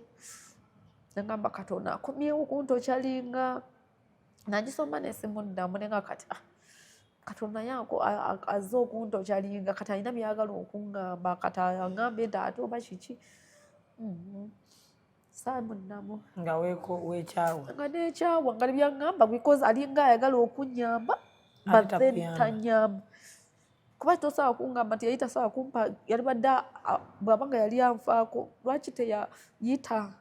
Nangamba Katonda akomyewo kuntokyalinga. Nagisoma nesimuddamu nenga kati Katonda yanko azze okuntokyalinga kati alina byagala okuŋŋamba kati aŋŋambye nti ate oba kiki. Saamuddamu nga weekyawa nga neekyawa nga byaŋŋamba because alinga ayagala okunnyamba but then tannyamba. Kuba tosobola kuŋŋamba nti yali tasobola kumpa yali badde bw'abanga yali anfaako lwaki teyayita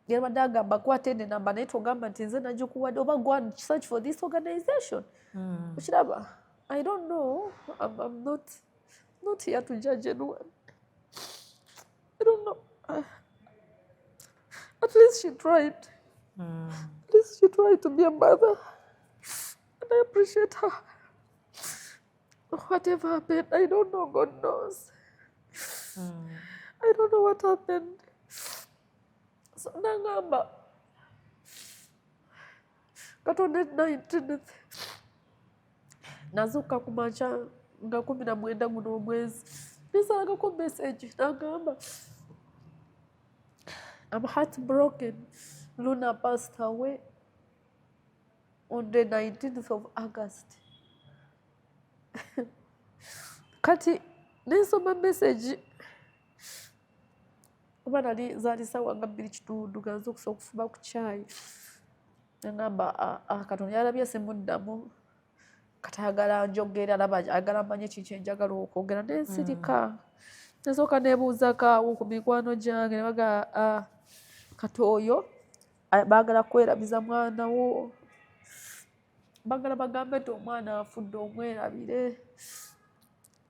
yali badde agamba kwata eno enamba naye togamba nti nze nagikuwadde oba go and search for this organization. Okiraba I don't know. I'm not here to judge anyone. I don't know. At least she tried. At least she tried to be a mother. And I appreciate her. Whatever happened, I don't know. God knows. I don't know what happened. So nangamba Katonda 19th nazuka kumakya nga 19 guno omwezi nisangako message nagamba I'm heartbroken. Luna passed away on the 19th of August. Kati nensoma message kuba nali zaali ssaawa nga 2:30 nga nze okusobola okufuba ku caayi nengamba Katonda yalabye simuddamu kati ayagala njogere ayagala mmanye kiki enjagala okwogera nensirika nesooka neebuuzako awo ku mikwano gyange ne baga kati oyo baagala kwerabiza mwana wo bagala bagambe nti omwana afudde omwerabire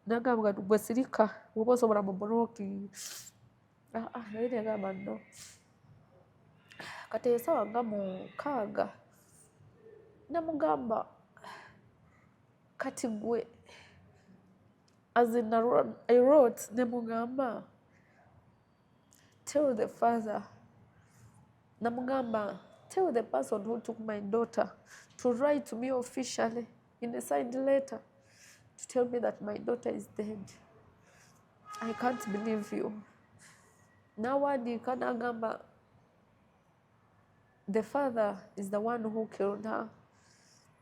nagamba gwe sirika woba osobola mu blocking naye negamba no kati esaawa nga 6 namugamba kati gwe as in I wrote nemugamba tell the father namugamba tell the person who took my daughter to write to me officially in a signed letter to tell me that my daughter is dead. I can't believe you. Nawandiika nagamba the father is the one who killed her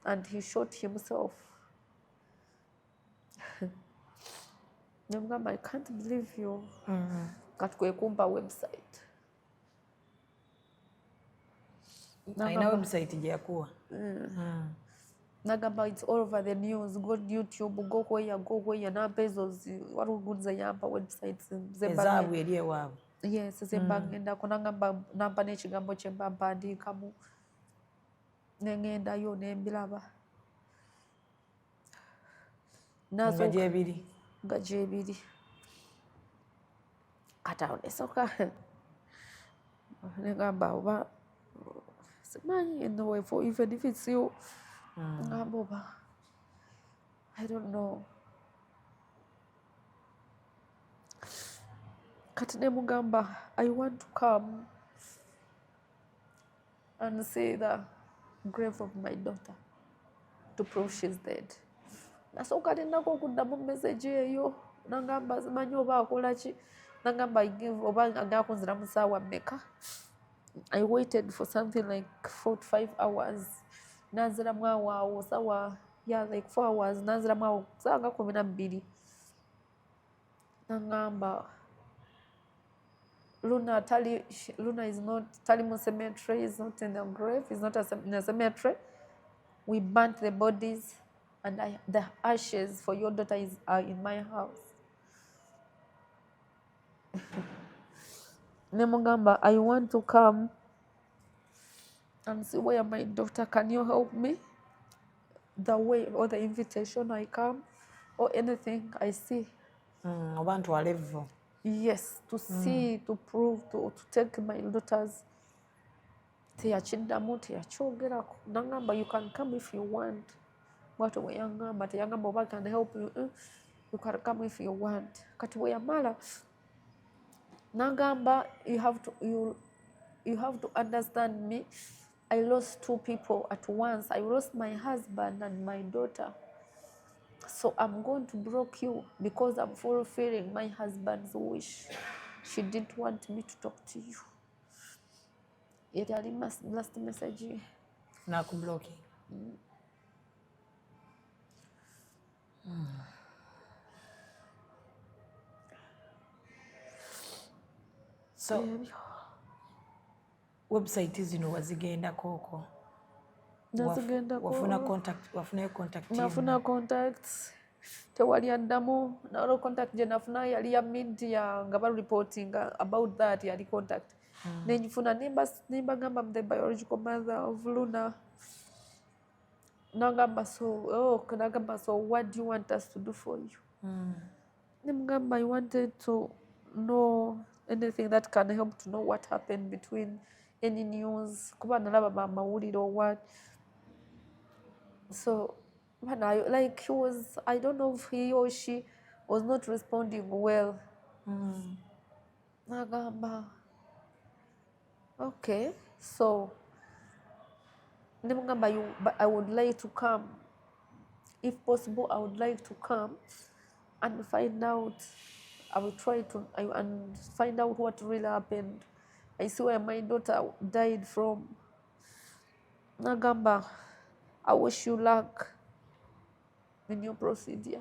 and he shot himself. Namugamba I can't believe you. Kati kwe kumpa website. Alina website gye yakuwa. Nagamba it's all over the news. Go to YouTube, go where nampa ezo walugunza yampa websites Ezaabu eri ewaabwe. Yes, zembangendako nagamba nampa n'ekigambo kye mba mpandiikamu ne ngendayo ne mbiraba. Nga gyebiri. Nga gyebiri. Kati awo nesooka negamba oba simanyi even if it's you ngamba oba I don't know. Kati nemugamba I want to come and see the grave of my daughter to prove she's dead. Nasooka linako okuddamu message eyo nagamba simanyi oba akola ki. Nagamba oba agenda kunzira mu ssaawa mmeka. I waited for something like 4 to 5 hours. Nanziramu awo ssaawa like 4 hours. Nanziramu awo ssaawa nga 12. Nagamba Luna is not tali mu cemetery, is not in the grave, is not in a cemetery. We burnt the bodies and the ashes for your daughter are in my house. Nemugamba, I want to come and see where my daughter. Can you help me? The way or the invitation I come or anything I see. Abantu alevo. Yes, to see, to prove, to take my daughters. Teyakiddamu teyakyogerako. Nagamba you can come if you want. Bwatyo bwe yangamba teyagamba oba can help you. You can come if you want. Kati bwe yamala nagamba you have to understand me. I lost 2 people at once. I lost my husband and my daughter. So I'm going to block you because I'm fulfilling my husband's wish. She didn't want me to talk to you. Yet I last message. Nakublocking. So website zino wazigendako okwo? Wafuna contact? Nafuna contacts. Tewali addamu. Nalo contact gye nafuna yali ya media nga reporting about that yali contact. Nenjifuna nimbagamba the biological mother of Luna. Nagamba so what do you want us to do for you? Nimugamba I wanted to know anything that can help to know what happened between any news. Kuba nalaba amawulire or what. So when he was, I don't know if he or she was not responding well. Nagamba, okay, so I would like to come. If possible, I would like to come and find out. I will try to and find out what really happened. I see where my daughter died from. Nagamba, I wish you luck in your procedure.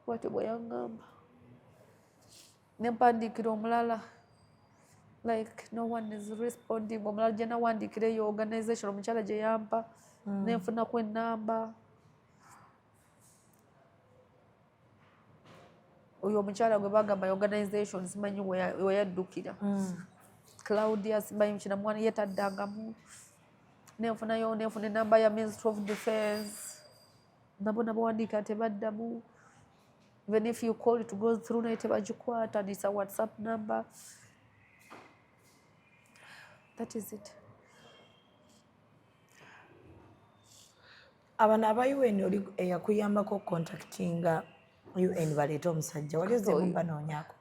Whatever yangamba. Nempandikira omulala. Like no one is responding. Omulala gye nawandikira eyo organization omukyala gye yampa. Nenfunako ennamba. Oyo omukyala gwe bagamba organization simanyi we yaddukira. Claudia simanyi kinamwana yetaddangamu. Nenfuna ennamba ya Ministry of Defense. Nabo bawandiika tebaddamu. Even if you call it goes through naye tebagikwata. And it's a WhatsApp number. That is it. Abana aba UN eyakuyambako contactinga UN baleeta omusajja wali ozzeemu banoonyaako?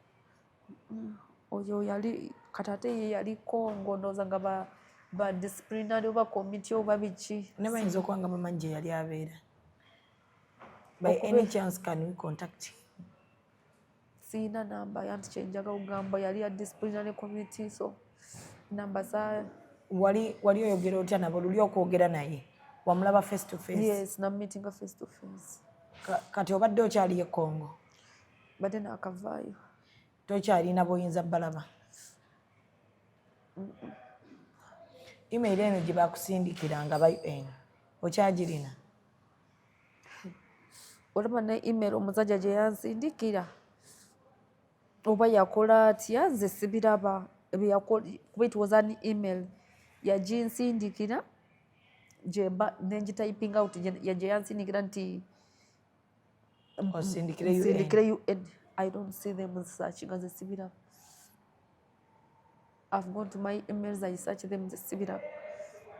Oyo yali katate ye yali Congo ndowooza nga ba disciplinary oba committee oba biki. Ne bayinza okuba nga bamanyi gye yali abeera. By any chance can we contact him? Siina namba yanti kyenjaga kugamba yali ya disciplinary committee so namba za wali oyogera otya nabo luli okwogera naye wamulaba face to face? Yes, na meeting face to face. Kati obadde okyali e Congo? Badde nakavaayo. Tokyalina buyinza balaba? email eno gye bakusindikiranga ba UN okyagirina? olaba ne email omusajja gye yansindikira oba yakola atya nze sibiraba kuba it was an email yaginsindikira gyemba nengityping out gye yansindikira nti nsindikire UN. I don't see them searching as a sibiraba. I've gone to my emails, I search them as a sibiraba.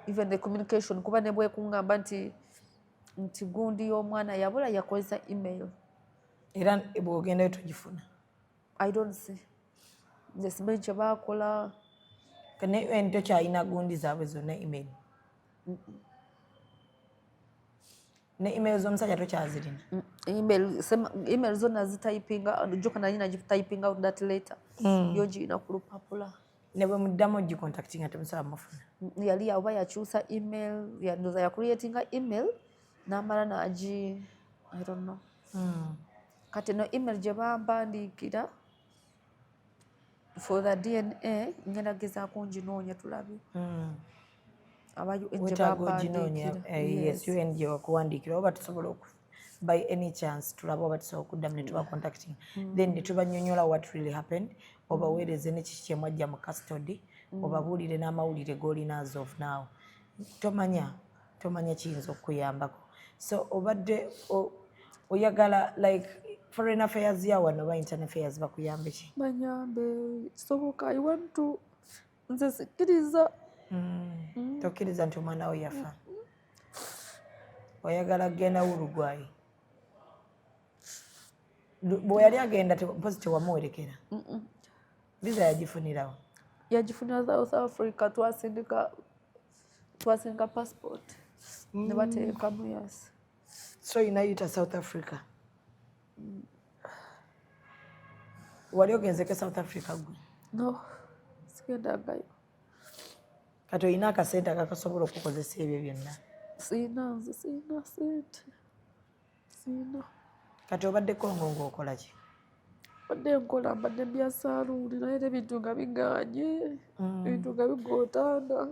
Even the communication kuba ne bwekungamba nti gundi y'omwana yabula yakozesa email. Era bw'ogendayo togifuna? I don't see. Nze simanyi kye baakola. Ne UN tokyalina gundi zaabwe zonna email? Ne email z'omusajja tokyazirina? Email zonna zitypinga joka nali nagityping out that letter yo ngirina ku lupapula. Ne bwe muddamu ogicontactinga temusaba mufuna? Yali oba yakyusa email yandoza yakuleetinga email n'amala nagi I don't know. Kati no email gye bampandiikira for the DNA ngenda gezaako nginoonya tulabe. Wetaaga oginoonya? Yes, UN gye wakuwandiikira oba tusobola by any chance tulaba oba tusobola okuddamu ne tuba contacting then ne tubanyonyola what really happened obaweereze ne kiki kye mwajja mu custody obabuulire n'amawulire g'olina as of now. Tomanya kiyinza okukuyambako. So obadde oyagala like foreign affairs ya wano oba internal affairs bakuyambe ki? Banyambe Sabuka, I want to nze sikkiriza. Tokkiriza nti omwana we yafa? Oyagala kugenda Uruguay? Bwe yali agenda mpozi tewamuwerekera? Visa yagifunirawo? Yagifunira South Africa, twasindika passport ne bateekamu yes. So inayita South Africa? Wali ogenzeko South Africa gwe? No, sigendagayo. Kati olina akasente akakasobola okukozesa ebyo byonna? Siina sente. Siina. Kati obadde Kongo ng'okola ki? Badde nkola mbadde bya saaluuni naye n'ebintu nga biganye, ebintu nga bigootanda.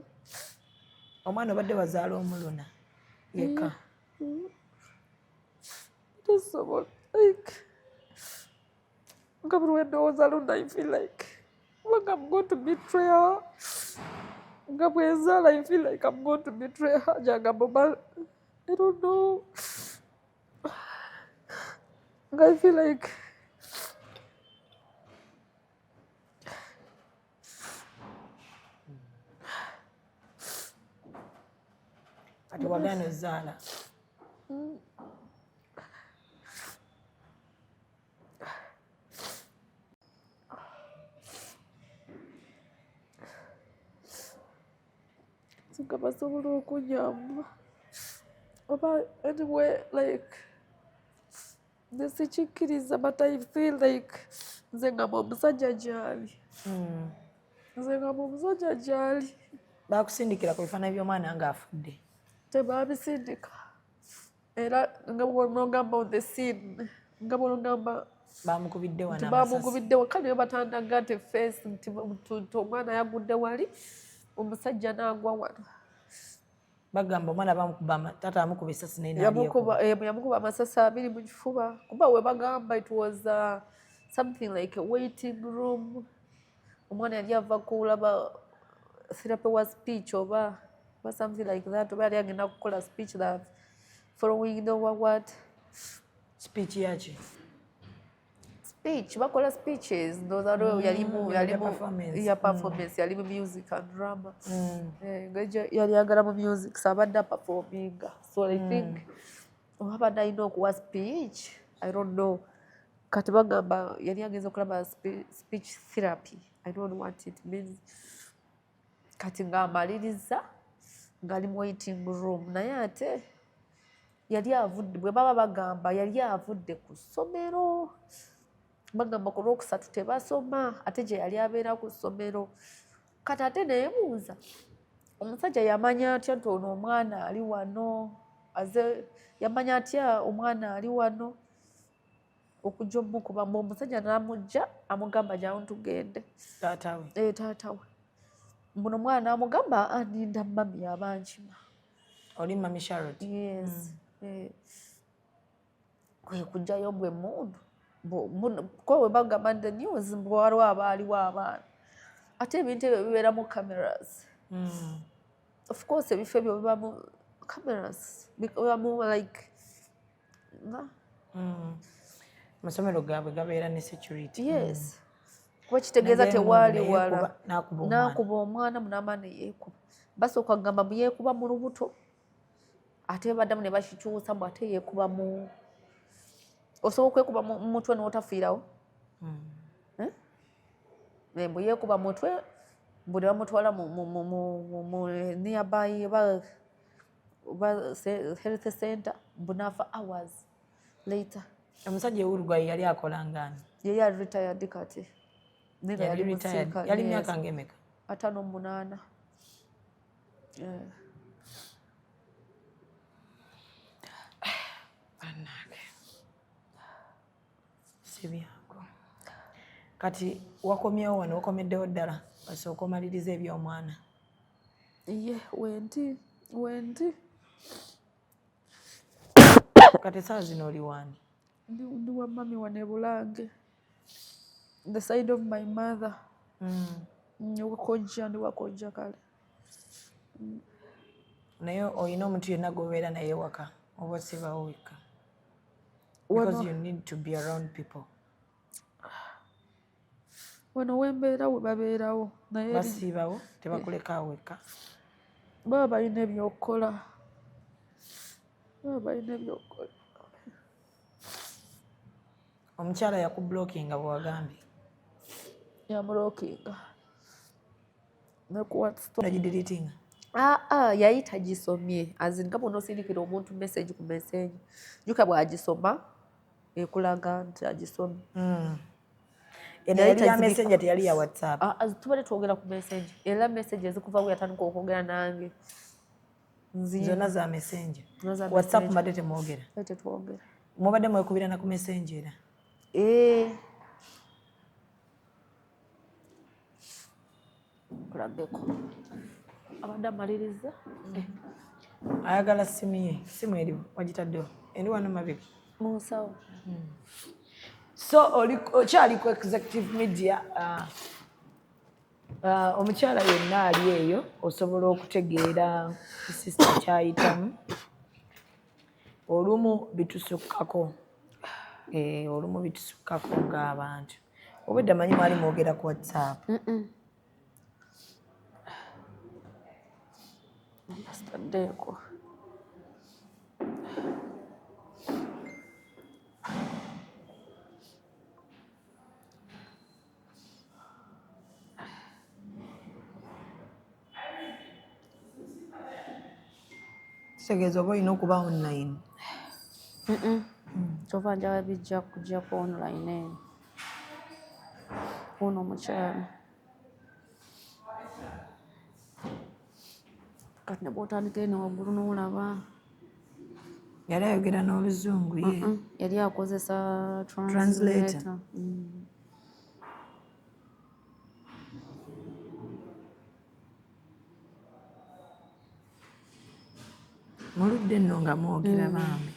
Omwana obadde wazaala omuluna yekka? Tesobola like nga buli we ndowooza luna I feel like I'm going to betray her. Nga bwenzaala I feel like I'm going to betray her. Jagamba oba I don't know. Nga I feel like kati wagana ozaala? nga basobola okunyamba oba anyway like nesikikkiriza but I feel like nze ngamba omusajja gyali. Bakusindikira ku bifaananyi by'omwana ng'afudde? Tebabisindika era nga bw'onogamba on the scene nga bw'onogamba bamukubiddewo kale yo batandaga nti face nti omwana yagudde wali omusajja n'agwa wano. Bagamba omwana taata amukuba essasi naye yamukuba amasasi 2 mu kifuba kuba we bagamba it was something like a waiting room. Omwana yali ava kulaba therapy wa speech oba something like that oba yali agenda kukola speech that following the what speech yaki? Speech bakola speeches ndoza yalimu ya performance yalimu music and drama yali agala mu music sabadde performinga so I think abadde alina okuwa speech I don't know kati bagamba yali ageza okulaba speech therapy. I don't know what it means. Kati ng'amaliriza ng'ali mu waiting room naye ate yali avudde bwe baba bagamba yali avudde ku ssomero. Bagamba ku Lwokusatu tebasoma ate gye yali abeera ku ssomero. Kati ate neebuuza omusajja yamanya atya nti ono omwana ali wano yamanya atya omwana ali wano okujja omukuba omusajja n'amujja amugamba jyawo tugende. Taatawe? Taatawe Muno mwana amugamba aninda mami abankima. Oli mami Charlotte. Yes. Kwe kujjayo bwe mundu. Ko we bagamba the news mbu waliwo abaaliwo abaana. Ate ebintu ebyo bibeera mu cameras. Of course ebifo ebyo biba mu cameras. Biba mu like Amasomero gaabwe gabeera ne security. Yes. Kuba kitegeeza tewaali wala n'akuba omwana munama ne yeekuba. Basooka kugamba mu yeekuba mu lubuto. Ate baddamu ne bakikyusa mbu ate yeekuba mu osobola okwekuba mu mutwe n'otafiirawo. Mbu yeekuba mutwe mbu ne bamutwala mu nearby health center mbu n'afa hours later. Omusajja ewulugwayo yali akolanga ani? Ye yali retired kati. Yali retired. Yali myaka ng'emeka? 58. Sibyangu. Kati wakomyewo wano wakomeddewo ddala basooka omaliriza eby'omwana? Ye wendi. Kati saa zino oli wani? Ndi wa mami wane Bulange. The side of my mother. Ndi wakojja kale. Naye olina omuntu yenna gw'obeera naye waka oba osiibawo wekka? Because you need to be around people. Wano wembeera we babeerawo. Basiibawo tebakuleka wekka? Baba balina ebyokukola. Omukyala yakubulookinga bw'agambye? Yamulookinga. Nagidiritinga? Yali tagisomye. Nga bw'onoosindikira omuntu message ku message. Juka bw'agisoma ekulaga nti agisomye. Eno yali ya message teyali ya WhatsApp? Tubadde twogera ku message. Era message ezikuva bwe yatandika okwogera nange. Zonna za messenger. WhatsApp mbadde temwogera? Tetwogera. Mubadde mwekubirana ku messenger era? Kulabeko. Abadde amaliriza. Ayagala simu ye. Simu eri wagitaddewo? Eri wano mabega? Mu nsawo. So okyali ku executive media. Omukyala yenna ali eyo osobola okutegeera sister kyayitamu. Olumu bitusukkako. Olumu bitusukkako ng'abantu. Obwedda manyi mwali mwogera ku WhatsApp? Stadeko. Kitegeeza oba olina okuba online? Kyova njala bijja kujja ku online eno. Ono omukyala. Kati ne bw'otandika eno waggulu n'olaba. Yali ayogera n'oluzungu ye? Yali akozesa translator. Muludde nno nga mwogera bambi?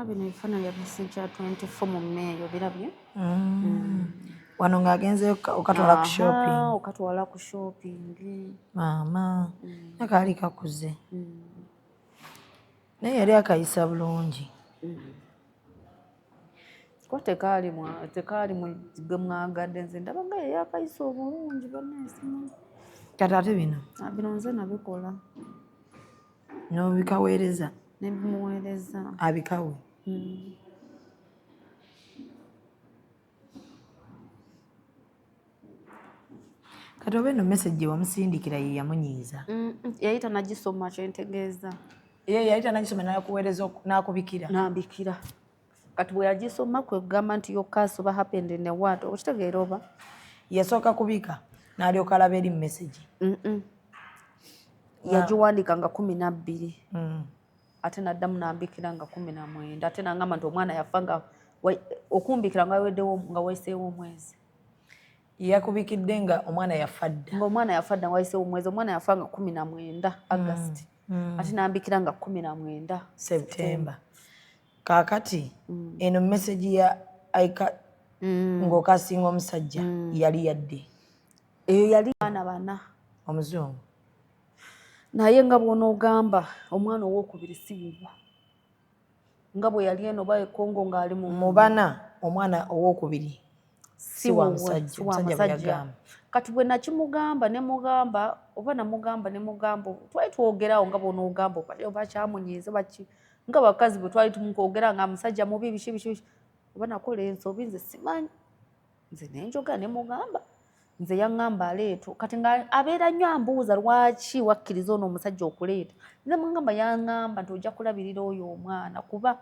Bino ebifaananyi bya Messenger 24 mu Meeyo birabye? Wano ng'agenze okatwala ku shopping? Okatwala ku shopping. Maama, akaali kakuze. Naye yali akayisa bulungi. Kuba tekaali gwe mwagadde, nze ndaba nga yali akayisa obulungi banneesimu. Kati ate bino? Bino nze nabikola. N'obikaweereza? Ne bimuweereza. Abikawe? kati oba eno message wamusindikira ye yamunyiiza yayita nagisoma kyentegeeza ye yayita nagisoma nakuweereza nakubikira nambikira kati bwe yagisoma kwegamba nti yokaaso ba happened in the what okitegeera oba yasooka kubika n'alyoka alaba eri mu message yagiwandika nga 12 ate naddamu nambikira nga 19 ate nangamba nti omwana yafa nga okumbikira nga weddewo nga wayiseewo omwezi yakubikidde nga omwana yafa dda ngaomwana yafa dda nga wayiseewo omwezi omwana yafa nga 19 August ate nambikira nga 19 September kaakati eno message ya aika ng'okasinga omusajja yali yadde eyo yali baana bana omuzungu naye nga bw'onoogamba omwana owokubiri si bubwo nga bwe yali eno ba Kongo ng'ali mu bana omwana owokubiri si wa musajja omusajja bwe yagamba kati bwe nakimugamba ne mugamba oba namugamba ne mugamba twali twogerawo nga bw'onoogamba oba kyamunyiiza baki nga bakazi bwe twali tumukwogera nga musajja mubi biki oba nakola ensobi nze simanyi nze nenjogera ne mugamba nze yaŋŋamba aleeto kati nga abeera nnyo ambuuza lwaki wakkiriza ono omusajja okuleeta nze mugamba yaŋŋamba nti ojja kulabirira oyo omwana kuba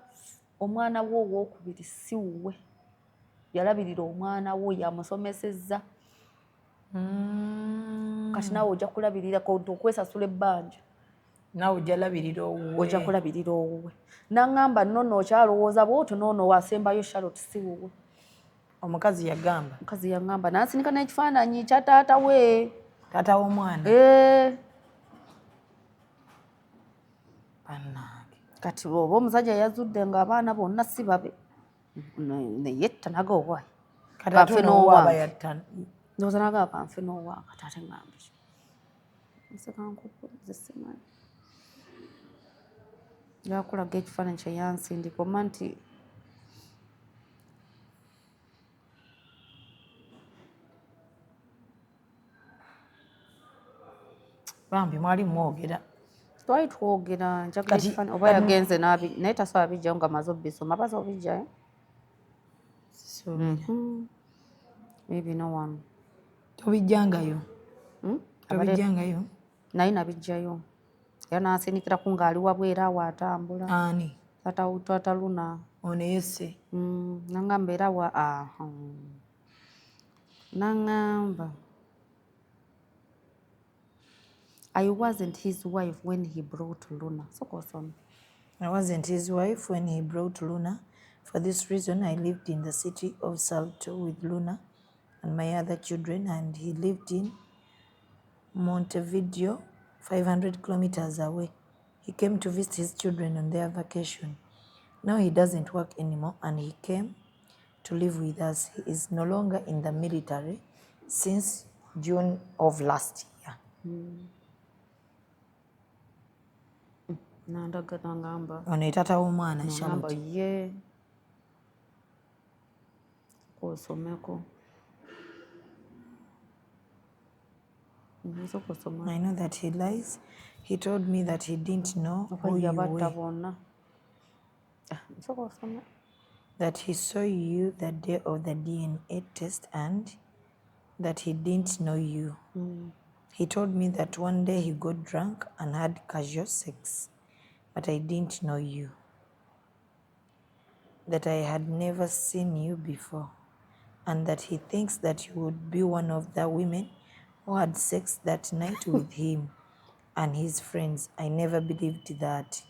omwana wo owookubiri si wuwe yalabirira omwana wo yamusomesezza kati naawe ojja kulabirira nti okwesasula ebbanja naawe ojja labirira owuwe ojja kulabirira owuwe naŋŋamba nnono okyalowooza bwotyo noono wasembayo Charlotte si wuwe omukazi yagamba omukazi yaŋŋamba nansinika n'ekifaananyi kya taata we taata w'omwana kati oba omusajja yazudde ng'abaana bonna si babe neyetta nagowaayi kanfe n'owange ndowooza nagamba kanfe n'owange ate ngambi nsekankuzimanyi yakulaga ekifaananyi kye yansindika oma nti bambi mwali mwogera twali twogera njagala ekifaananyi oba yagenze naye tasobola bijjayo nga maze obisoma abaza obijjayo ebino wano tobijjangayo tobijjangayo naye nabijjayo era nansindikiraku ng'ali wabwera awo atambula ani taata Luna ono yesse nangamba era nangamba I wasn't his wife when he brought Luna. I wasn't his wife when he brought Luna. For this reason, I lived in the city of Salto with Luna and my other children, and he lived in Montevideo, 500 kilometers away. He came to visit his children on their vacation. Now he doesn't work anymore, and he came to live with us. He is no longer in the military since June of last year. Nandagala ngamba ono ye taata w'omwana Charlotte ye kosomeko I know that he lies. He told me that he didn't know who you were, that he saw you the day of the DNA test and that he didn't know you. He told me that one day he got drunk and had casual sex, but I didn't know you, that I had never seen you before, and that he thinks that you would be one of the women who had sex that night with him and his friends. I never believed that.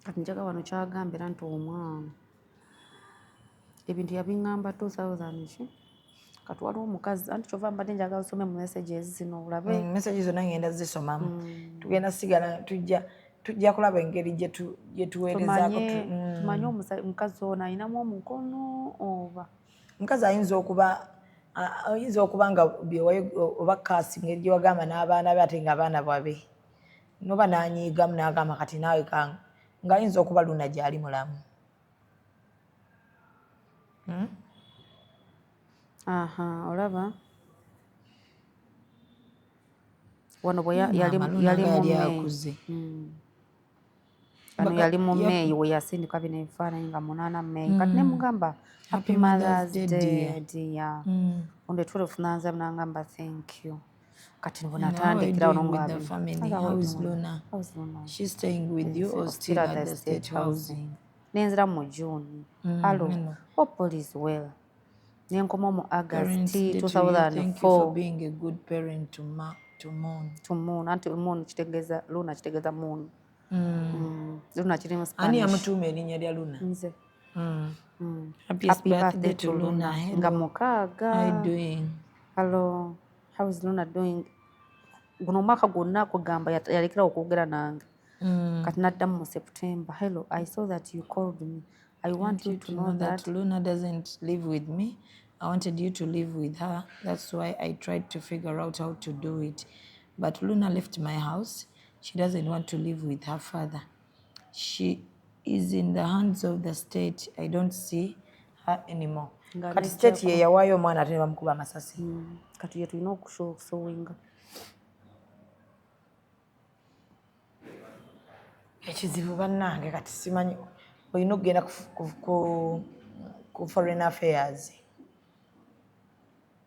kati njaga wano kyagambira nti omwana ebintu yabiŋŋamba 2000 kati waliwo omukazi anti kyova mbadde njagala usome mu messages zino olabe messages zonna ngenda zisomamu tugenda sigala tujja kulaba engeri gye tuweerezaako tumanye omukazi ono ayinamu omukono oba omukazi ayinza okuba nga oba kasi ngeri gye wagamba n'abaana be ate ng'abaana bwabe noba n'anyiigamu n'agamba kati naawe ng'ayinza okuba Luna gy'ali mulamu. Olaba wano bwe yali akuze Bano yali mu May we yasindika bino ebifaananyi nga 8 May. Kati ne mugamba Happy Mother's Day dear. On the 12th nangamba thank you. Kati natandikira with the family. How is Luna? She's staying with you or still at the state housing? Nenzira mu June. Hello. Hope all is well. Nenkoma mu August 2004. Thank you for being a good parent to Moon. To Moon. Anti Moon kitegeza Luna kitegeza Moon. Luna kiri mu Spanish. Ani yamutuuma erinnya lya Luna? Nze. Happy birthday to Luna. Nga mukaaga. How you doing? Hello. How is Luna doing? Guno mwaka gwonna kugamba yalekera okwogera nange. Kati naddamu mu September. Hello, I saw that you called me. I want you to know that Luna doesn't live with me. I wanted you to live with her. That's why I tried to figure out how to do it. But Luna left my house. She doesn't want to live with her father. She is in the hands of the state. I don't see her anymore. Kati state ye yawaayo omwana ate ne bamukuba amasasi. Kati ye tulina okusowinga. Ekizibu bannange kati simanyi olina okugenda ku foreign affairs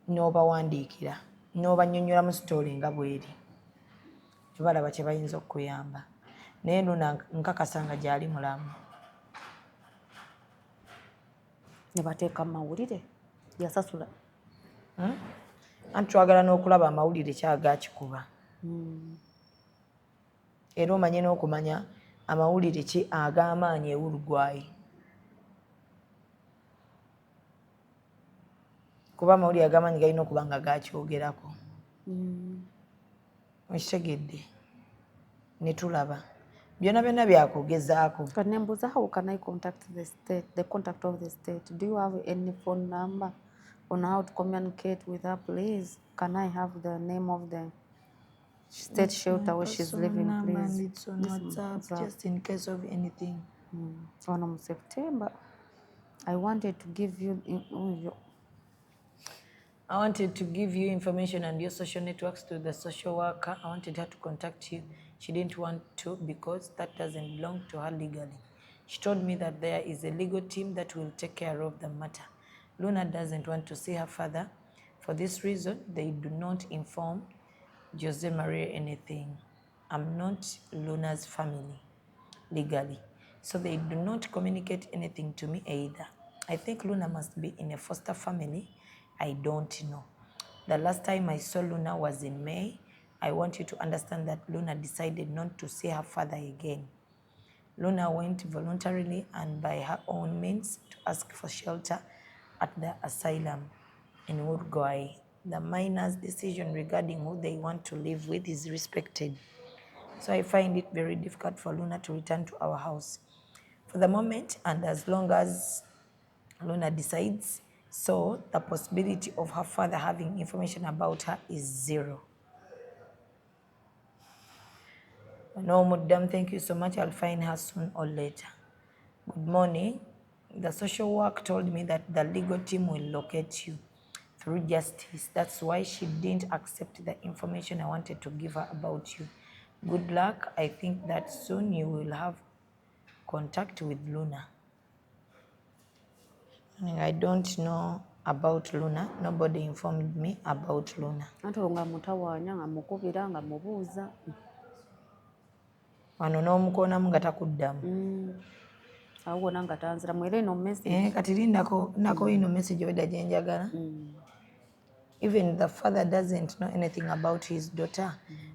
n'obawandiikira n'obannyonnyola mu story nga bw'eri tebalaba kye bayinza okukuyamba naye Luna nkakasa nga gyali mulamu. Ne bateeka mu mawulire yasasula. Anti twagala n'okulaba amawulire kyagakikuba era omanye n'okumanya amawulire ki ag'amaanyi ewulugwayi. Kuba amawulire ag'amaanyi galina okuba nga gakyogerako. Okitegedde ne tulaba byonna byonna byakugezaako. Kati ne mbuuza how can I contact the state, the contact of the state? Do you have any phone number on how to communicate with her, please? Can I have the name of the state shelter where she's living, please? It's on WhatsApp, just in case of anything. On September, I wanted to give you information and your social networks to the social worker. I wanted her to contact you. She didn't want to because that doesn't belong to her legally. She told me that there is a legal team that will take care of the matter. Luna doesn't want to see her father. For this reason, they do not inform Jose Maria anything. I'm not Luna's family legally, so they do not communicate anything to me either. I think Luna must be in a foster family. I don't know. The last time I saw Luna was in May. I want you to understand that Luna decided not to see her father again. Luna went voluntarily and by her own means to ask for shelter at the asylum in Uruguay. The minor's decision regarding who they want to live with is respected. So I find it very difficult for Luna to return to our house. For the moment, and as long as Luna decides, so the possibility of her father having information about her is zero. No, Madam, thank you so much. I'll find her soon or later. Good morning. The social work told me that the legal team will locate you through justice. That's why she didn't accept the information I wanted to give her about you. Good luck. I think that soon you will have contact with Luna. I don't know about Luna. Nobody informed me about Luna. Wano n'omukoonamu nga takuddamu. Awo nanga tanzira mwere no message. Kati nako ino message oda gyenjagala. Even the father doesn't know anything about his daughter.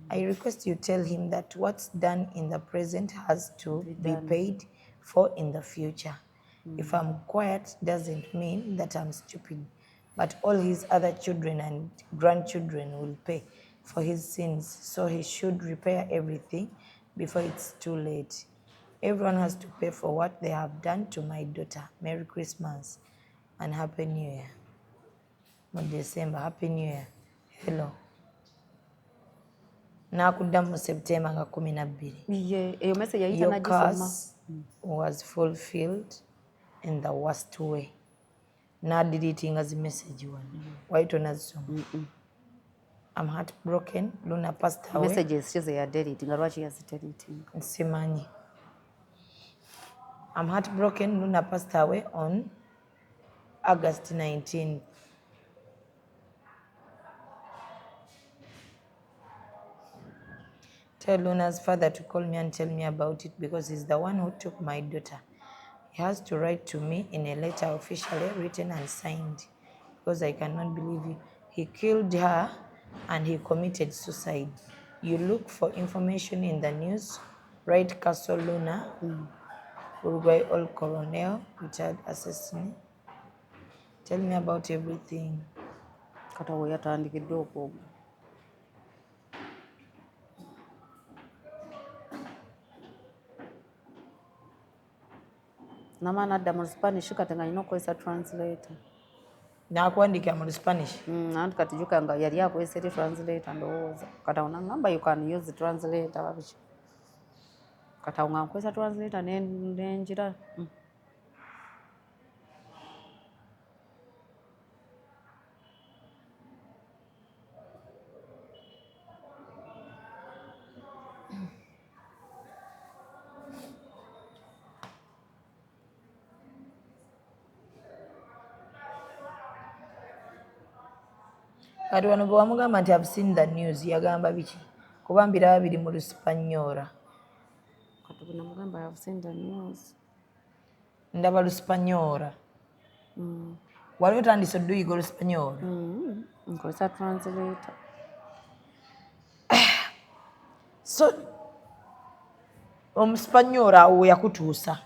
I request you tell him that what's done in the present has to be paid for in the future. If I'm quiet doesn't mean that I'm stupid, but all his other children and grandchildren will pay for his sins, so he should repair everything before it's too late. Everyone has to pay for what they have done to my daughter. Merry Christmas and Happy New Year. December, Happy New Year. Hello. Nakudda mu September nga 12. Your curse was fulfilled in the worst way. Na deleting as a message one. Why to not zoom? I'm heartbroken. Luna passed away. Messages she say are deleting. Or what she has deleting. Simanyi. I'm heartbroken. Luna passed away on August 19th. Tell Luna's father to call me and tell me about it because he's the one who took my daughter. He has to write to me in a letter officially written and signed because I cannot believe it. He killed her and he committed suicide. You look for information in the news. Write Castle Luna, Uruguay Old Colonel, Richard assassin. Tell me about everything. Kata we yatandikidde okwo. Namana adda mu Spanish kati nga alina okukozesa translator. Nakuwandikira mu Spanish? Anti kati jjuka nga yali akozesa translator ndowooza. Kati awo nagamba you can use the translator babiki. Kati awo nga nkozesa translator n'enjira. Kati wano bwe wamugamba nti I've seen the news yagamba biki? Kuba mbiraba biri mu Luspanyola. Kati bwe namugamba I've seen the news. Ndaba Luspanyola. Wali otandise odduyiga Luspanyola? Nkozesa translator. So Omuspanyola awo yakutuusa.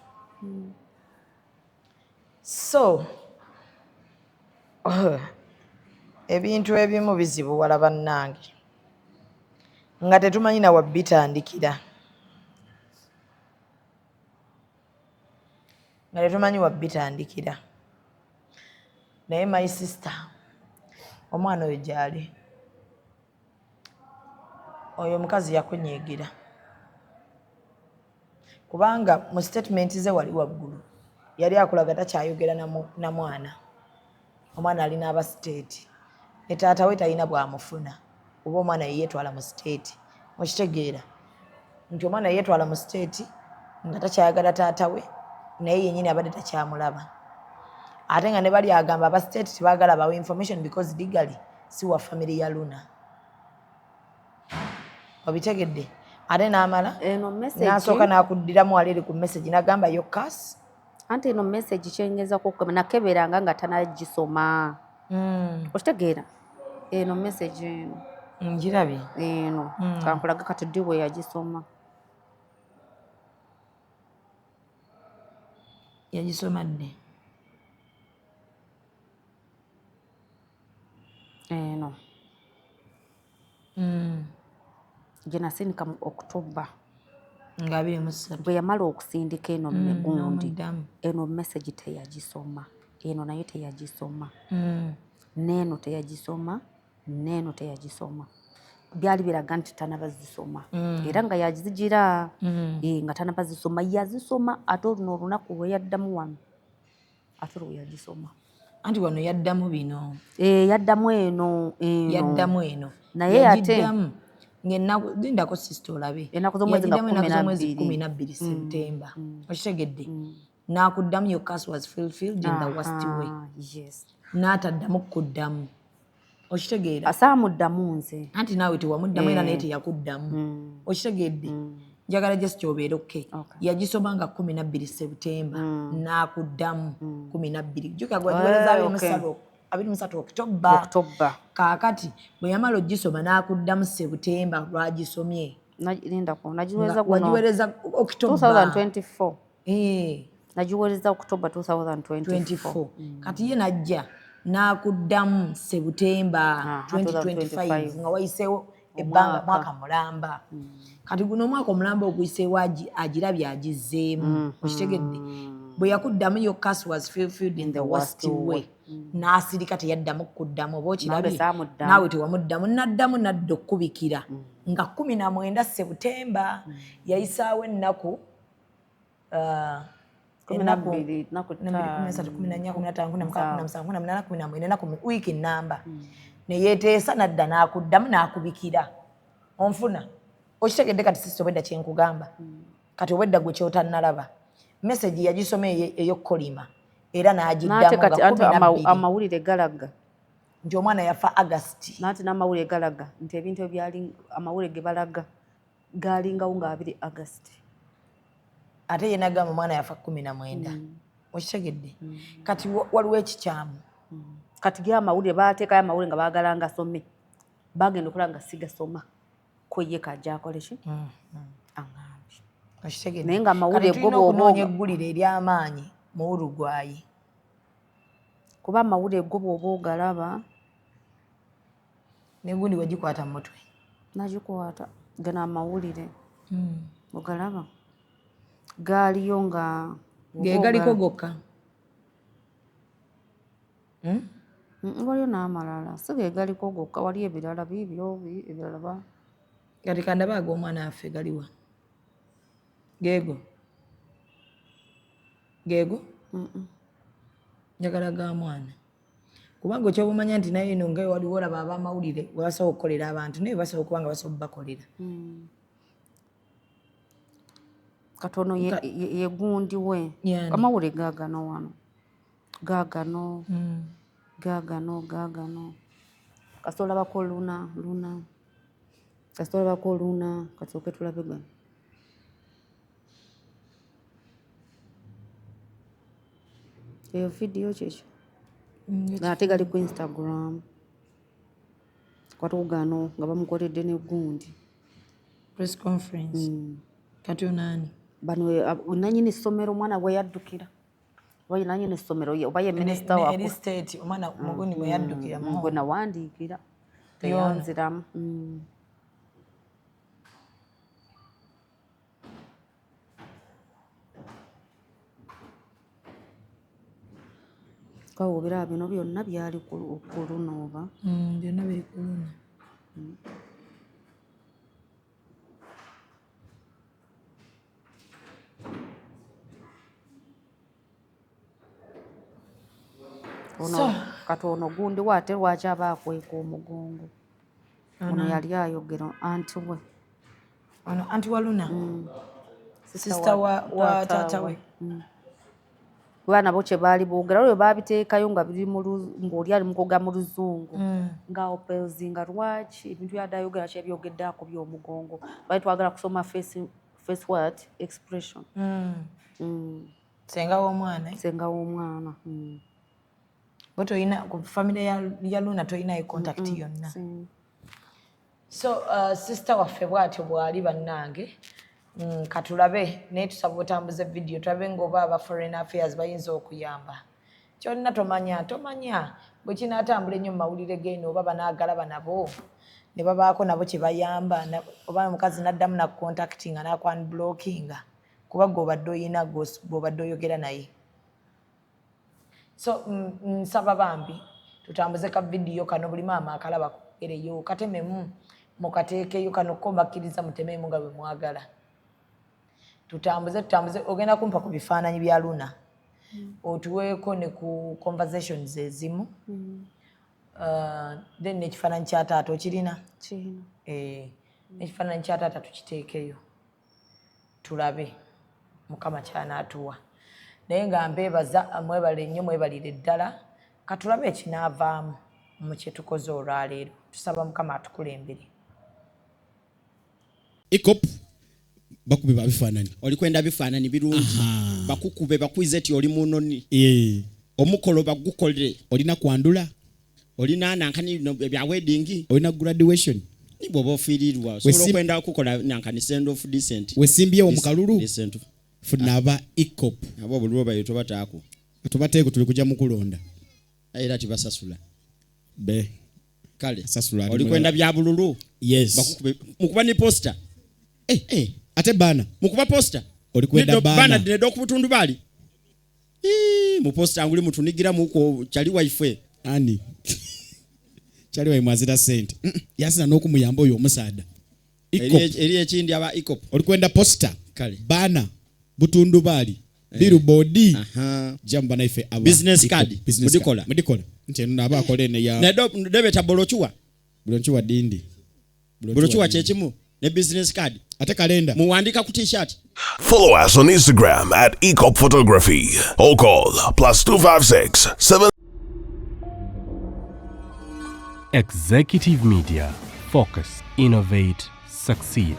So ebintu ebimu bizibu wala bannange nga tetumanyi na wabbitandikira. Nga tetumanyi wabbitandikira. Naye my sister, omwana oyo gyali, oyo omukazi yakunyiigira kubanga mu statement ze wali waggulu yali akulaga takyayogera na mwana. Omwana alina aba state ne taata we talina bwamufuna oba omwana yeetwala mu state. Okitegeera nti omwana yeetwala mu state nga takyayagala taata we naye yennyini abadde takyamulaba. Ate nga ne bali agamba aba state tebaagala bawe information because legally si wa family ya Luna. Obitegedde? Ate n'amala n'asooka n'akuddiramu wali eri ku message n'agamba yo kasi. Anti eno message kyengeza kukkema nakeberanga nga tanagisoma. Okitegeera? Eno message eno. Ngirabye. Eno. Kankulaga kati ddi bwe yagisoma. Yagisoma ddi? Eno. Gye nasindika mu October. Nga 23. Bwe yamala okusindika eno gundi eno message teyagisoma. Eno nayo teyagisoma. N'eno teyagisoma. N'eno teyagisoma. Byali biraga nti tanabazisoma. Era nga yazigira nga tanabazisoma. Yazisoma ate olunaku lwe yaddamu wano. Ate lwe yagisoma. Anti wano yaddamu bino. Yaddamu eno. Yaddamu eno. Naye ate ng'ennaku lindako sister olabe. Ennaku z'omwezi nga 12 September. Okitegedde? N'akuddamu your curse was fulfilled in the worst way. Yes. N'ataddamu kuddamu. Okitegeera? Asaamuddamu nze. Anti naawe tewamuddamu era naye teyakuddamu. Okitegedde? Njagala just obeere okay. Yagisoma nga 12 September. N'akuddamu 12. Jjuka gwagiwereza 23 October. Kaakati bwe yamala ogisoma n'akuddamu September lwagisomye. Wagiwereza October 2024. Nagiwereza October 2024. Kati ye najja n'akuddamu September 2025 nga wayiseewo ebbanga mwaka mulamba. Kati guno omwaka omulamba oguyiseewo agirabye agizzeemu. Okitegedde? Bwe yakuddamu your curse was fulfilled in the worst way. N'asirika teyaddamu kuddamu oba okirabye naawe tewamuddamu. N'addamu n'adda okkubikira nga 19 September yayisaawo ennaku 12 wiiki nnamba neyeeteesa nadda n'akuddamu n'akubikira onfuna. Okitegedde kati sisi obwedda kyenkugamba kati obwedda gwe kyotannalaba message yagisoma eyokolima era nate kati n'agiddamu amawulire galaga nti omwana yafa August nate n'amawulire galaga nti ebintu ebyali amawulire ge balaga galingawo nga 2 August ate ye nagamba omwana yafa 19 okitegedde kati waliwo ekikyamu kati ge amawulire baateekayo amawulire nga baagala nga some bagenda okulaba nga sigasoma ko ye kajja akole ki aŋŋambi okitegedde naye nga amawulire go bw'oba eggulire ery'amaanyi mu Uruguay kuba amawulire go bw'oba ogalaba negundi wagikwata mu mutwe nagikwata gana amawulire ogalaba gaaliyo nga ge galiko gokka waliyo n'amalala si ge galiko gokka waliyo ebirala biibyo ebirala ba kati kandaba ag'omwana waffe galiwa geego njagala ga mwana kubanga okyoba omanya nti naye eno nga waliwo olaba ab'amawulire webasobola okukolera abantu naye basobola okuba nga basobola bakolera katono yegundi we amawulire gaagano wano gaagano kasobola bako luna kasobola bako luna kasooke tulabe gano eyo vidiyo kyekyo ate gali ku Instagram kwatugano nga bamukoledde negundi press conference kati onaani bano nanyini essomero omwana bwe yaddukira oba nanyini essomero oba ye minisita wa state omwana mugundi bwe yaddukira gwe nawandiikira teyanziramu kawo biraba bino byonna byali ku luna oba byonna biri ku luna kati ono gundi waate lwaki aba akweka omugongo ono yali ayogera anti we ono anti wa luna sister wa taata we baana bo kye baali boogera olwo baabiteekayo nga biri ng'oli ali mukoga mu luzungu nga opelzi nga lwaki ebintu byadayogera kyebyogeddeako by'omugongo bali twagala kusoma face what expression senga w'omwana bo toyina ku famire ya luna toyinayo contact yonna so sister waffe bw'atyo bw'ali bannange katulabe naye tusaba otambuze video tulabe ng'oba aba foreign affairs bayinza okuyamba kyonna tomanya bwe kinaatambula ennyo mu mawulire g'eno oba banaagalaba nabo ne babaako nabo kye bayamba oba omukazi n'addamu nakucontactinga n'akwanblockinga kuba gw'obadde oyina gw'obadde oyogera naye so nsaba bambi tutambuze ka video kano buli maama akalaba kugereyo katememu mukateekeyo kano ko mbakkiriza mutememu nga bwe mwagala tutambuze ogenda kumpa ku bifaananyi bya luna otuweeko ne ku conversations ezimu then n'ekifaananyi kya taata okirina n'ekifaananyi kya taata tukiteekeyo tulabe mukama kyanaatuwa naye nga mbeebaza mwebale nnyo mwebalire ddala katulabe ekinaavaamu mu kye tukoze olwaleero tusaba mukama atukulembere ikop bakube babifaananyi oli kwenda bifaananyi birungi bakukube bakwize ti oli munoni omukolo bagukolere olina kwandula olina nankani bya wedding olina graduation ni bwoba ofiirirwa sobola okwenda kukola nankani send of decent wesimbyewo mu kalulu funaba ikop abo bulwo bayito bataako tubateeko tuli kujja mu kulonda era tibasasula be kale sasula oli kwenda bya bululu yes bakukube mukuba ni poster ate bana mukuba poster oli kwenda bana dinedo ku butundu bali mu poster anguli mutunigira muko chali wife ani chali wa mwazira sente yasina n'okumuyamba oyo omusaada eri ekindi aba ikop oli kwenda poster kale bana butundu bali billboard jamba naife aba business card mudikola nti naba akole ne ya nedo debeta bolochua dindi bolochua chechimu ne business card ate kalenda muwandika ku t-shirt. Follow us on Instagram at Ecop Photography or call +256 7. Executive Media. Focus, innovate, succeed.